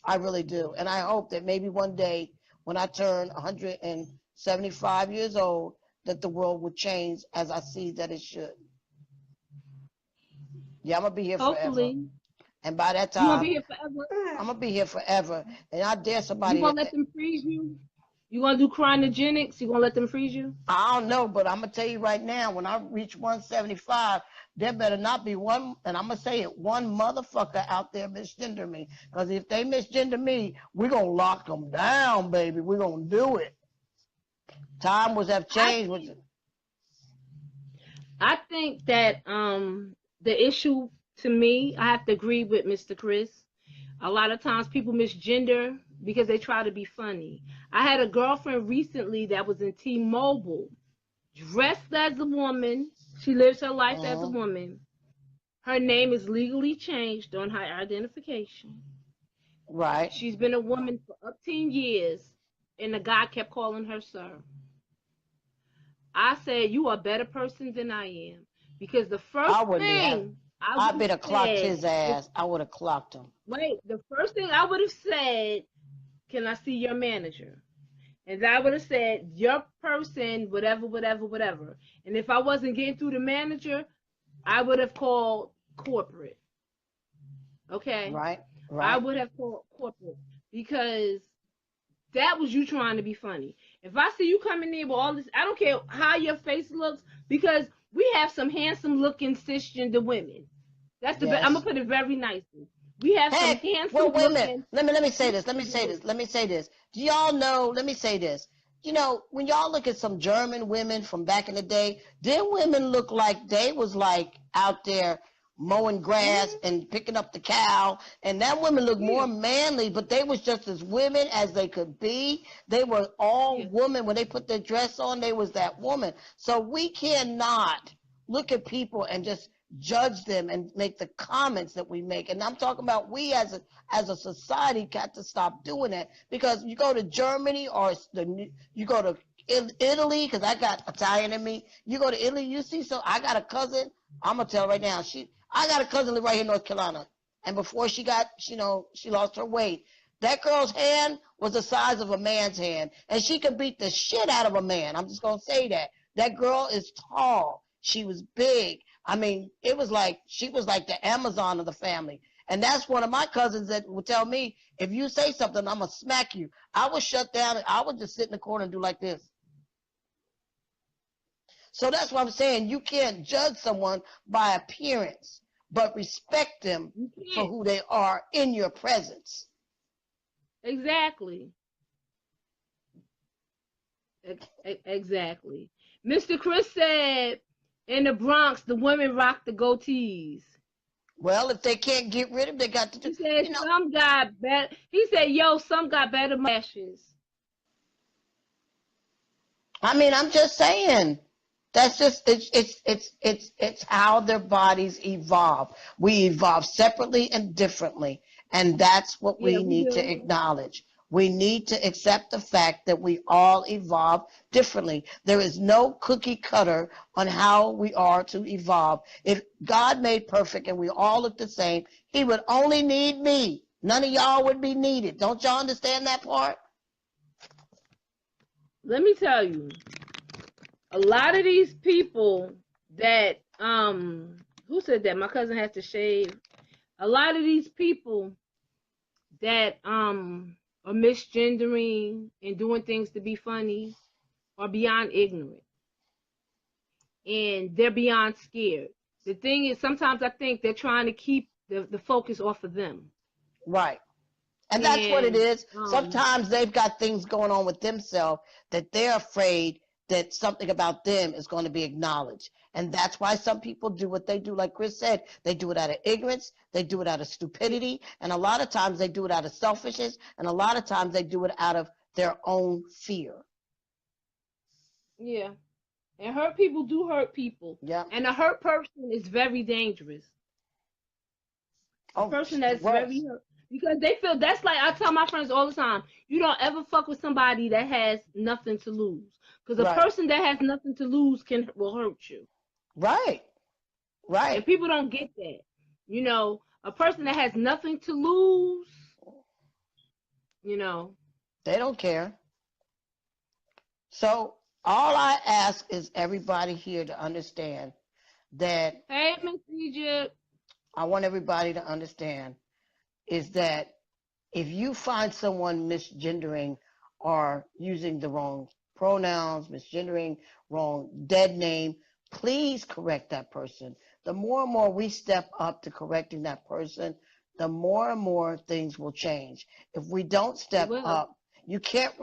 I really do. And I hope that maybe one day when I turn 175 years old, that the world would change as I see that it should. Yeah, I'm going to be here forever. Hopefully. And by that You gonna be time, here forever? I'm going to be here forever. And I dare You somebody gonna that, let them freeze you? You gonna do cryogenics? You gonna let them freeze you? I don't know, but I'm going to tell you right now, when I reach 175, there better not be one, and I'm going to say it, one motherfucker out there misgender me. Because if they misgender me, we're going to lock them down, baby. We're going to do it. Time was have changed. I think that the issue, to me, I have to agree with Mr. Chris. A lot of times people misgender because they try to be funny. I had a girlfriend recently that was in T-Mobile, dressed as a woman. She lives her life as a woman. Her name is legally changed on her identification. Right. She's been a woman for up 10 years, and the guy kept calling her sir. I said, you are a better person than I am. Because the first thing I would have clocked his ass. I would have clocked him. Wait, the first thing I would have said, can I see your manager? And I would have said, your person, whatever, whatever, whatever. And if I wasn't getting through the manager, I would have called corporate. Okay? Right. I would have called corporate because that was you trying to be funny. If I see you coming in with all this, I don't care how your face looks, because we have some handsome looking cisgender women. That's the best. I'm gonna put it very nicely. We have some handsome. Well, wait a minute. Let me say this. Do y'all know? Let me say this. When y'all look at some German women from back in the day, them women look like they was like out there mowing grass and picking up the cow, and that women look more manly, but they was just as women as they could be. They were all women. When they put their dress on, they was that woman. So we cannot look at people and just judge them and make the comments that we make. And I'm talking about we as a society got to stop doing that, because you go to Germany or you go to Italy, because I got Italian in me. You go to Italy, you see, so I got a cousin. I'm gonna tell right now, I got a cousin right here in North Carolina, and before she lost her weight, that girl's hand was the size of a man's hand, and she could beat the shit out of a man. I'm just gonna say that. That girl is tall. She was big. I mean, it was like she was like the Amazon of the family. And that's one of my cousins that would tell me, if you say something, I'm gonna smack you. I would shut down and I would just sit in the corner and do like this. So that's what I'm saying. You can't judge someone by appearance, but respect them for who they are in your presence. Exactly. Exactly. Mr. Chris said, in the Bronx, the women rock the goatees. Well, if they can't get rid of them, they got to do. He said some got better. He said, some got better lashes. I mean, I'm just saying. That's just it's how their bodies evolve. We evolve separately and differently, and that's what we need to acknowledge. We need to accept the fact that we all evolve differently. There is no cookie cutter on how we are to evolve. If God made perfect and we all look the same, he would only need me. None of y'all would be needed. Don't y'all understand that part? Let me tell you. A lot of these people that, who said that? My cousin has to shave. A lot of these people that are misgendering and doing things to be funny are beyond ignorant. And they're beyond scared. The thing is, sometimes I think they're trying to keep the focus off of them. Right. And that's what it is. Sometimes they've got things going on with themselves that they're afraid that something about them is going to be acknowledged. And that's why some people do what they do. Like Chris said, they do it out of ignorance. They do it out of stupidity. And a lot of times they do it out of selfishness. And a lot of times they do it out of their own fear. Yeah. And hurt people do hurt people. Yeah. And a hurt person is very dangerous. A person that's very hurt. Because they feel that's like I tell my friends all the time, you don't ever fuck with somebody that has nothing to lose. Because a Right. person that has nothing to lose will hurt you. Right. And Right. people don't get that. You know, a person that has nothing to lose, you know. They don't care. So all I ask is everybody here to understand that Hey, Miss Egypt. I want everybody to understand is that if you find someone misgendering or using the wrong pronouns, misgendering, wrong dead name, please correct that person. The more and more we step up to correcting that person, the more and more things will change. If we don't It step will. up, you can't,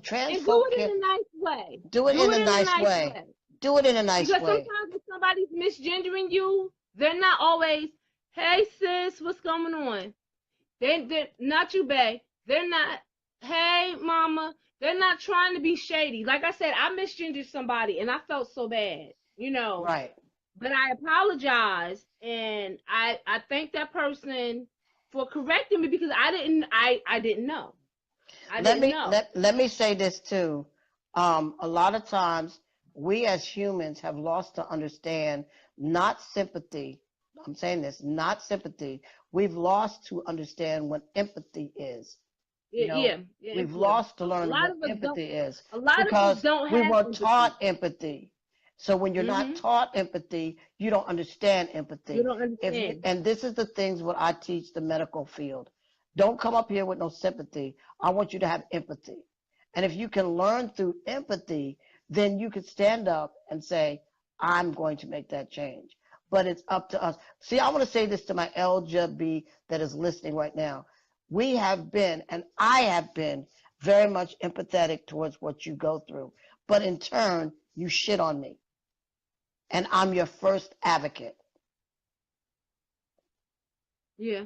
trans And do folk it in can't a nice way. do it Do in a it in a nice nice way. way. Do it in a nice Because way. sometimes if somebody's misgendering you, they're not always, hey sis, what's going on? They're not you, babe. They're not, hey mama. They're not trying to be shady. Like I said, I misgendered somebody and I felt so bad, you know. Right. But I apologized and I thank that person for correcting me because I didn't know. I Let didn't me know. let me say this too. A lot of times we as humans have lost to understand not sympathy. I'm saying this, not sympathy. We've lost to understand what empathy is. You know, Yeah, we've yeah. lost to A learn lot what of us don't. empathy is A lot of us because don't we have weren't empathy. taught empathy. So when you're not Mhm. taught empathy, you don't understand You empathy. don't If you, understand. and this is the things what I teach the medical field. Don't come up here with no sympathy. I want you to have empathy. And if you can learn through empathy, then you can stand up and say, I'm going to make that change. But it's up to us. See, I want to say this to my LGBT that is listening right now. We have been, and I have been, very much empathetic towards what you go through. But in turn, you shit on me. And I'm your first advocate. Yeah,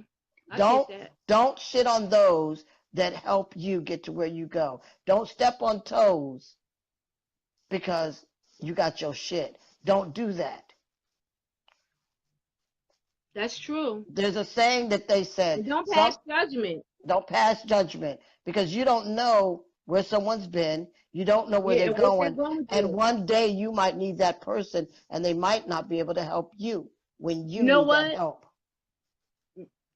I Don't get that. don't shit on those that help you get to where you go. Don't step on toes because you got your shit. Don't do that. That's true. There's a saying that they said, And don't some pass judgment. don't pass judgment because you don't know where someone's been, you don't know where Yeah, they're and what they're going, going and through. one day you might need that person and they might not be able to help you when You you know need that what? help.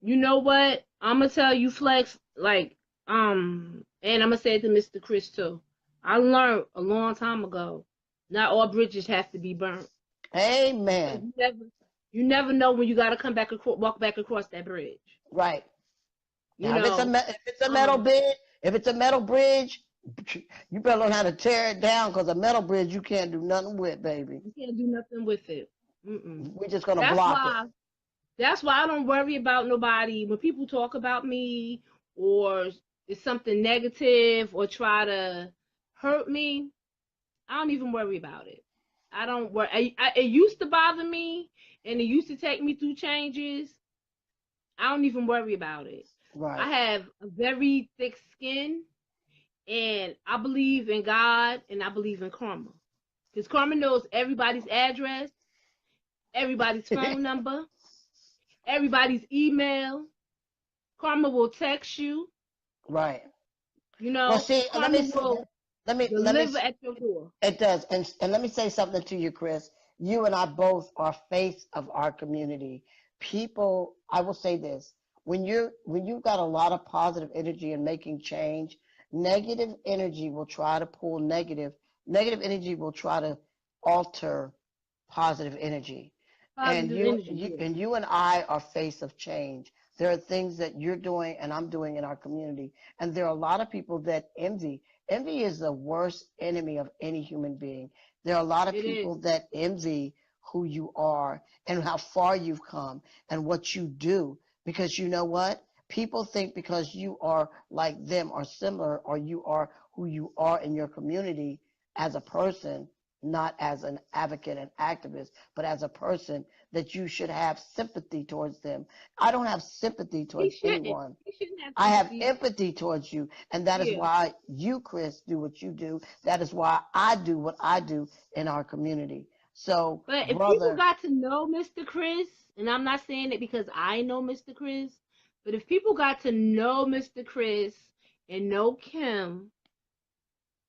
You know what? I'm gonna tell you, Flex. Like, and I'm gonna say it to Mr. Chris too. I learned a long time ago. Not all bridges have to be burnt. Because Amen. you never know when you gotta come back walk back across that bridge. Right. You Now, know, if it's a metal um, bridge, if it's a metal bridge, you better learn how to tear it down because a metal bridge you can't do nothing with, baby. you can't do nothing with it. Mm-mm. We're just gonna That's block it. why. That's why I don't worry about nobody when people talk about me or it's something negative or try to hurt me. I don't even worry about it. I don't worry. It used to bother me and it used to take me through changes. I don't even worry about it. I Right. have a very thick skin and I believe in God and I believe in karma. Because karma knows everybody's address, everybody's phone number, everybody's email. Karma will text you. Right. You Well, know, see, karma will let me, deliver at your door. it does. And let me say something to you, Chris. You and I both are face of our community. People, I will say this. When you've got a lot of positive energy and making change, negative energy will try to pull negative energy will try to alter positive energy. And Positive energy, yeah. you and I are face of change. There are things that you're doing and I'm doing in our community. And there are a lot of people that envy. Envy is the worst enemy of any human being. There are a lot of It is. people that envy who you are and how far you've come and what you do. Because you know what? People think because you are like them or similar or you are who you are in your community as a person, not as an advocate and activist, but as a person, that you should have sympathy towards them. I don't have sympathy He towards shouldn't. anyone. He shouldn't have I have sympathy. empathy towards you. And that is Yeah. why you, Chris, do what you do. That is why I do what I do in our community. So, But if people brother, got to know Mr. Chris, and I'm not saying it because I know Mr. Chris, But if people got to know Mr. Chris and know Kim,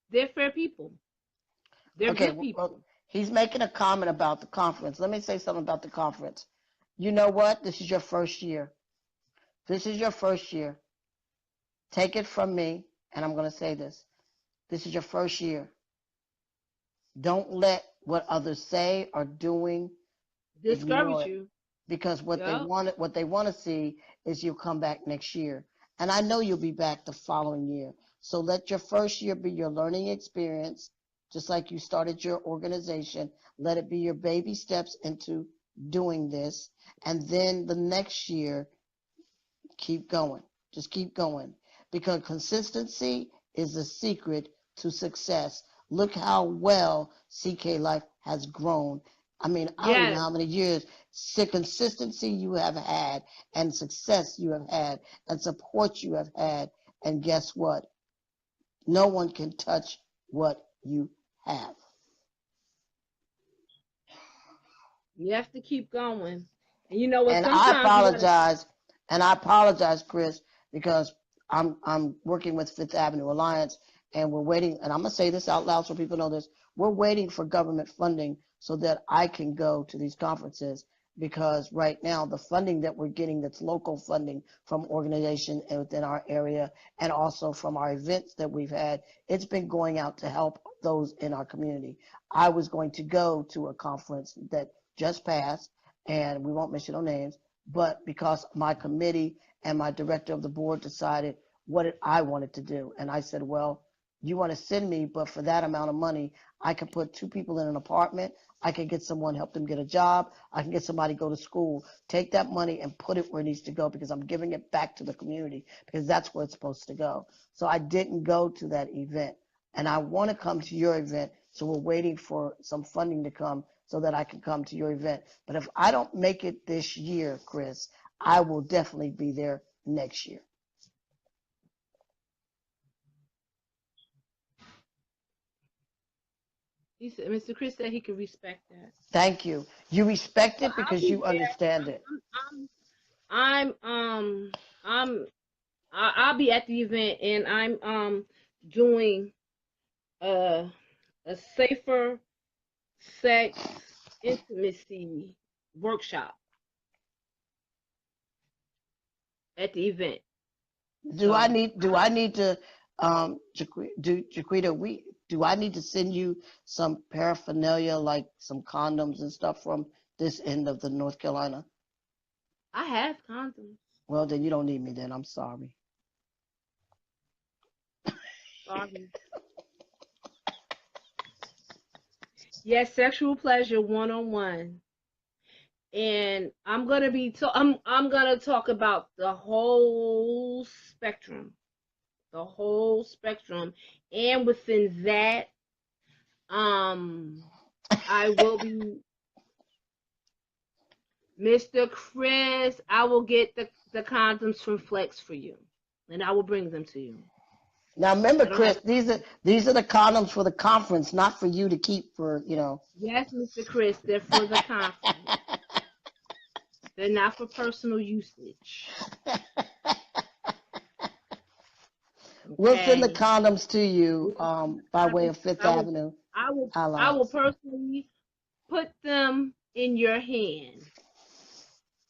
they're fair people. They're Okay, good people. well, he's making a comment about the conference. Let me say something about the conference. You know what? This is your first year. This is your first year. Take it from me, and I'm going to say this. This is your first year. Don't let what others say or doing Discourage ignore it, you. because what Yep. they want to see is you come back next year. And I know you'll be back the following year. So let your first year be your learning experience, just like you started your organization. Let it be your baby steps into doing this. And then the next year, keep going. Just keep going. Because consistency is the secret to success. Look how well CK Life has grown. I mean, I don't even know Yes. how many years. Consistency you have had, and success you have had, and support you have had. And guess what? No one can touch what you have. You have to keep going. And you know what? And I Sometimes you gotta. apologize, and I apologize, Chris, because I'm working with Fifth Avenue Alliance, and we're waiting. And I'm gonna say this out loud so people know this. We're waiting for government funding so that I can go to these conferences, because right now the funding that we're getting, that's local funding from organizations within our area, and also from our events that we've had, it's been going out to help those in our community. I was going to go to a conference that just passed, and we won't mention no names, but because my committee and my director of the board decided what I wanted to do. And I said, well, you want to send me, but for that amount of money, I can put two people in an apartment. I can get someone, help them get a job. I can get somebody go to school. Take that money and put it where it needs to go, because I'm giving it back to the community, because that's where it's supposed to go. So I didn't go to that event. And I want to come to your event. So we're waiting for some funding to come so that I can come to your event. But if I don't make it this year, Chris, I will definitely be there next year. He said, Mr. Chris said he could respect that. Thank you. You respect So it I'll because be you there. understand it. I'm I'm I'll be at the event, and I'm doing a a safer sex intimacy workshop at the event. So Do I need to, Jaquita, do I need to send you some paraphernalia, like some condoms and stuff from this end of the North Carolina? I have condoms. Well, then you don't need me then. I'm sorry. Sorry. Yes, sexual pleasure one on one. And I'm gonna talk about the whole spectrum. The whole spectrum. And within that, I will be Mr. Chris, I will get the condoms from Flex for you. And I will bring them to you. Now remember, I don't have Chris, these are the condoms for the conference, not for you to keep for. Yes, Mr. Chris, they're for the conference. They're not for personal usage. We'll send the Okay. condoms to you by way of Fifth I will Avenue I will Alliance. personally put them in your hand.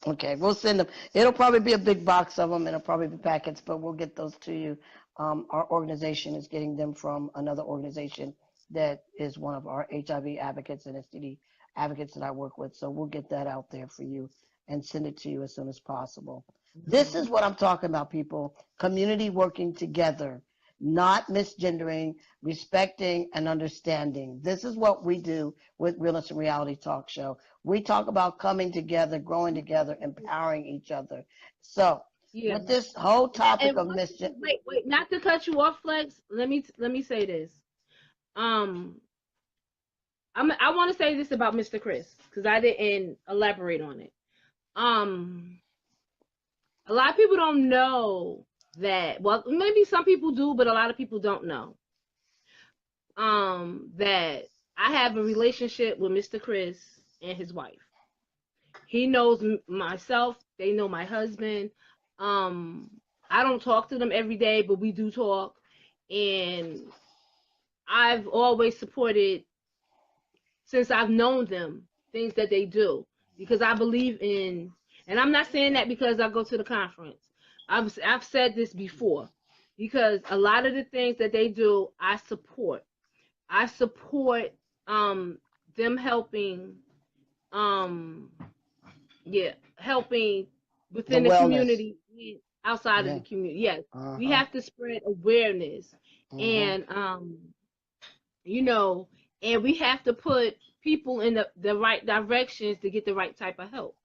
Okay, we'll send them. It'll probably be a big box of them. It'll probably be packets, but we'll get those to you. Our organization is getting them from another organization that is one of our HIV advocates and STD advocates that I work with. So we'll get that out there for you and send it to you as soon as possible. This is what I'm talking about, people. Community working together, not misgendering, respecting, and understanding. This is what we do with Realness and Reality Talk Show. We talk about coming together, growing together, empowering each other. So, Yeah. with this whole topic And of misgendering, wait, not to cut you off, Flex. Let me say this. Um, I want to say this about Mr. Chris because I didn't elaborate on it. A lot of people don't know that. Well, maybe some people do, but a lot of people don't know. That I have a relationship with Mr. Chris and his wife. He knows myself. They know my husband. I don't talk to them every day, but we do talk, and I've always supported, since I've known them, things that they do, because I believe in, and I'm not saying that because I go to the conference. I've said this before, because a lot of the things that they do, I support. I support them helping, um yeah, helping The within the wellness. community and outside of the Yeah. community. Yes, we Uh-huh. have to spread awareness, Mm-hmm. and you know, and we have to put people in the right directions to get the right type of help.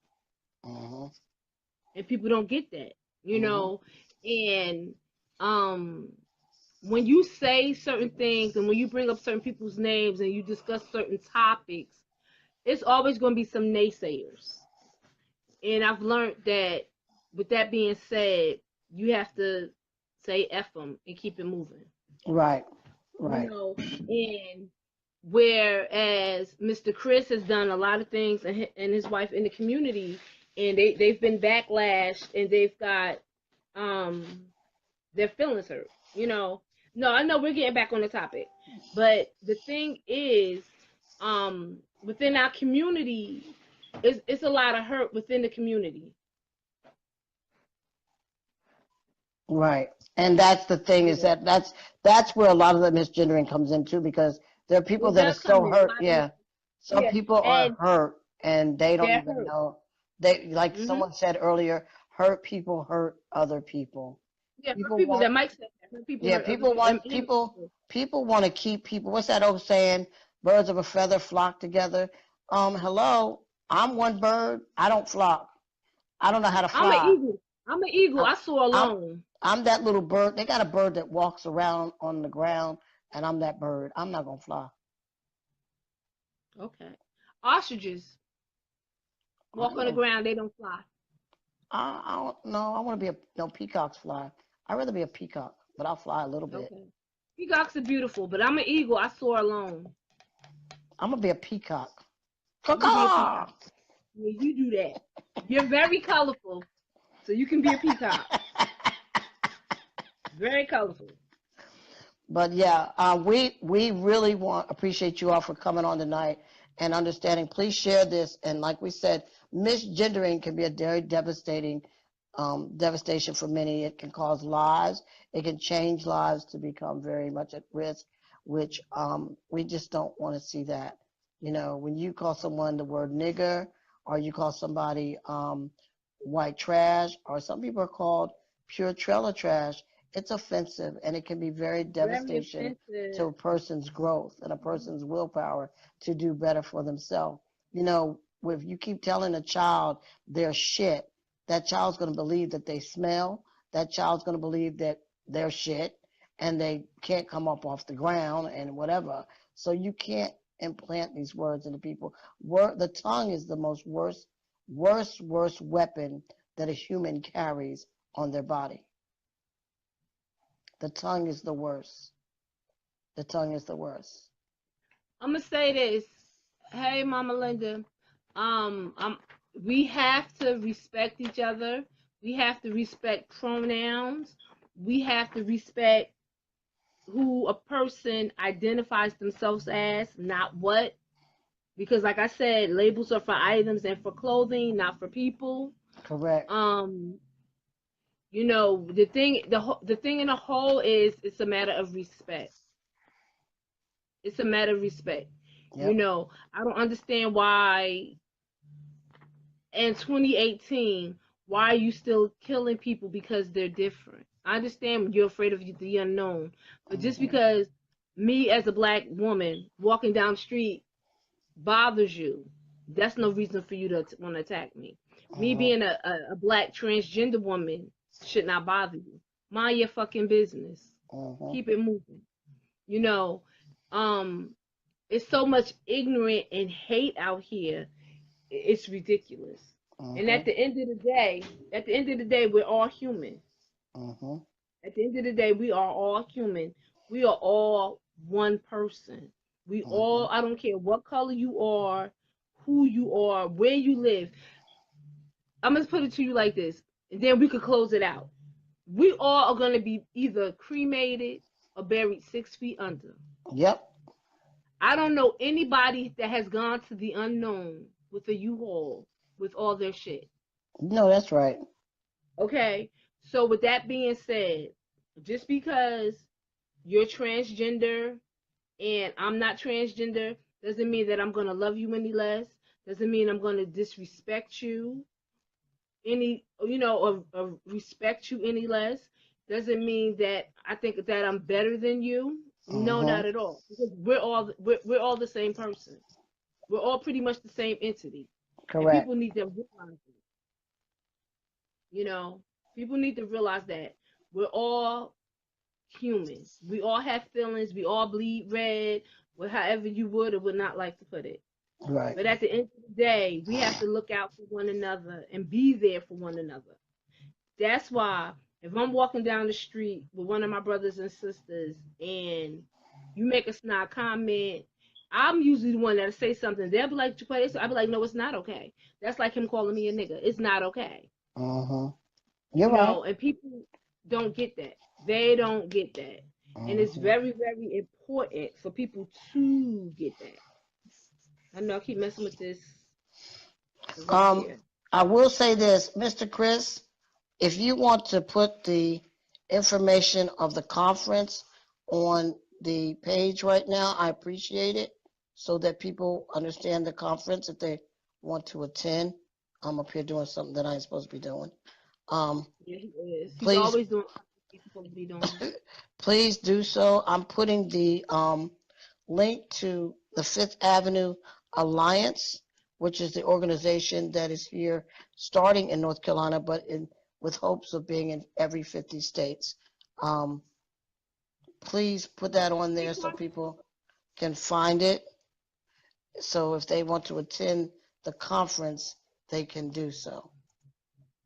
Mm-hmm. And people don't get that, you Mm-hmm. know. And um when you say certain things and when you bring up certain people's names and you discuss certain topics, it's always going to be some naysayers. And I've learned that, with that being said, you have to say F them and keep it moving, Right. you Right. know. And whereas Mr. Chris has done a lot of things, and his wife in the community, and they've been backlashed, and they've got um their feelings hurt, you know. No, I know we're getting back on the topic, but the thing is, within our community, it's a lot of hurt within the community. Right. And that's the thing, is Yeah, that that's where a lot of the misgendering comes into, because there are people it that are does come so in a hurt. lot of Yeah. Some yeah, people are and hurt and they don't they're even hurt. know. They, like Hmm. someone said earlier, hurt people hurt other people. Yeah, hurt People people. want, That Mike said that. Hurt people yeah, hurt other people people. want, Immature people. people want to keep people. What's that old saying? Birds of a feather flock together. Hello, I'm one bird. I don't flock. I don't know how to I'm an fly. eagle. I'm an eagle. I'm I soar I'm alone. I'm that little bird. They got a bird that walks around on the ground, and I'm that bird. I'm not gonna fly. Okay. Ostriches I walk ain't on the gonna. ground. They don't fly. I don't know. I want to be a, no, peacocks fly. I'd rather be a peacock, but I'll fly a little bit. Okay. Peacocks are beautiful, but I'm an eagle. I soar alone. I'm gonna be a peacock. You can be a Caw. peacock. Yeah, you do that. You're very colorful, so you can be a peacock. Very colorful. But yeah, we really want appreciate you all for coming on tonight and understanding. Please share this. And like we said, misgendering can be a very devastating devastation for many. It can cause lives. It can change lives to become very much at risk, which we just don't want to see that. You know, when you call someone the word nigger, or you call somebody white trash, or some people are called pure trailer trash, it's offensive, and it can be very Very devastation to offensive. a person's growth and a person's willpower to do better for themselves. You know, if you keep telling a child they're shit, that child's going to believe that they smell. That child's going to believe that they're shit and they can't come up off the ground and whatever. So you can't implant these words into people. The tongue is the most worst weapon that a human carries on their body. The tongue is the worst. The tongue is the worst. I'm gonna say this. Hey, Mama Linda. We have to respect each other. We have to respect pronouns. We have to respect who a person identifies themselves as, not what. Because, like I said, labels are for items and for clothing, not for people. Correct. Um, you know, the thing in the whole is, it's a matter of respect. It's a matter of respect. You Yep. know, I don't understand why in 2018, why are you still killing people because they're different? I understand you're afraid of the unknown, but just Hmm. because me as a black woman walking down the street bothers you, that's no reason for you to want to attack me. Me Hmm. being a black transgender woman should not bother you. Mind your fucking business. Hmm. Keep it moving. You know, um, it's so much ignorant and hate out here. It's ridiculous. And Hmm. at the end of the day, we're all human. Hmm. At the end of the day, we are all human. We are all one person. We Hmm. all, I don't care what color you are, who you are, where you live. I'm going to put it to you like this. and then we could close it out. We all are going to be either cremated or buried 6 feet under. Yep. I don't know anybody that has gone to the unknown with a U-Haul with all their shit. No, that's right. Okay. So with that being said, just because you're transgender and I'm not transgender doesn't mean that I'm going to love you any less. Doesn't mean I'm going to disrespect you any, or respect you any less. Doesn't mean that I think that I'm better than you. No, Mm-hmm. not at all. Because we're all the same person. We're all pretty much the same entity. And Correct. people need to realize it. People need to realize that we're all humans. We all have feelings. We all bleed red, or however you would or would not like to put it. Right. But at the end of the day, we have to look out for one another and be there for one another. That's why if I'm walking down the street with one of my brothers and sisters and you make a snide comment, I'm usually the one that'll say something. They'll be like, "Jacquetta," I'll be like, "No, it's not okay." That's like him calling me a nigga. It's not okay. Mm-hmm. You're right. And people don't get that. They don't get that. And it's Mm-hmm. very, very important for people to get that. I know I keep messing with this. Look Um, here. I will say this, Mr. Chris, if you want to put the information of the conference on the page right now, I appreciate it so that people understand the conference if they want to attend. I'm up here doing something that I ain't supposed to be doing. Yeah, he is. He's Please, always doing something he's supposed to be doing. please do so. I'm putting the link to the Fifth Avenue Alliance, which is the organization that is here starting in North Carolina, but with hopes of being in every 50 states. Um, please put that on there so people can find it. So if they want to attend the conference, they can do so.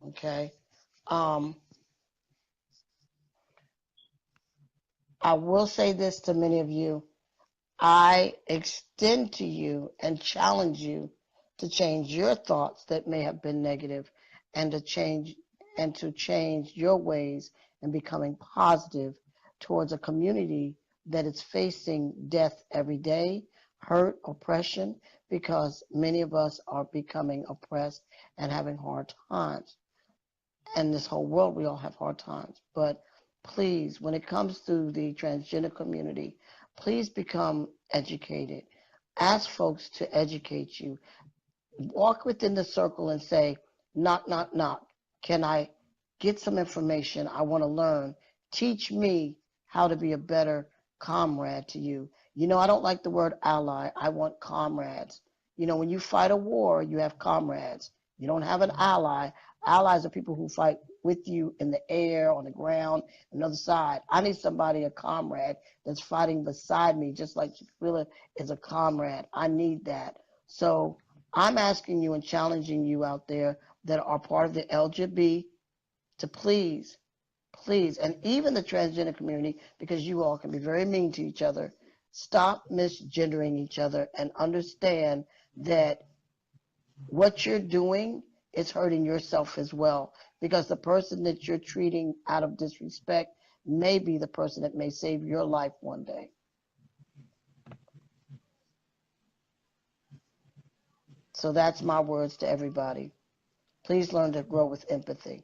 Okay. Um, I will say this to many of you. I extend to you and challenge you to change your thoughts that may have been negative and to change your ways and becoming positive towards a community that is facing death every day, hurt, oppression, because many of us are becoming oppressed and having hard times. And this whole world, we all have hard times. But please, when it comes to the transgender community, please become educated. Ask folks to educate you. Walk within the circle and say, knock, knock, knock. Can I get some information? I want to learn. Teach me how to be a better comrade to you. I don't like the word ally. I want comrades. When you fight a war, you have comrades. You don't have an ally. Allies are people who fight with you in the air, on the ground, on the other side. I need somebody, a comrade, that's fighting beside me, just like Jaquilla is a comrade. I need that. So I'm asking you and challenging you out there that are part of the LGBT to please, please, and even the transgender community, because you all can be very mean to each other, stop misgendering each other and understand that what you're doing is hurting yourself as well, because the person that you're treating out of disrespect may be the person that may save your life one day. So that's my words to everybody. Please learn to grow with empathy.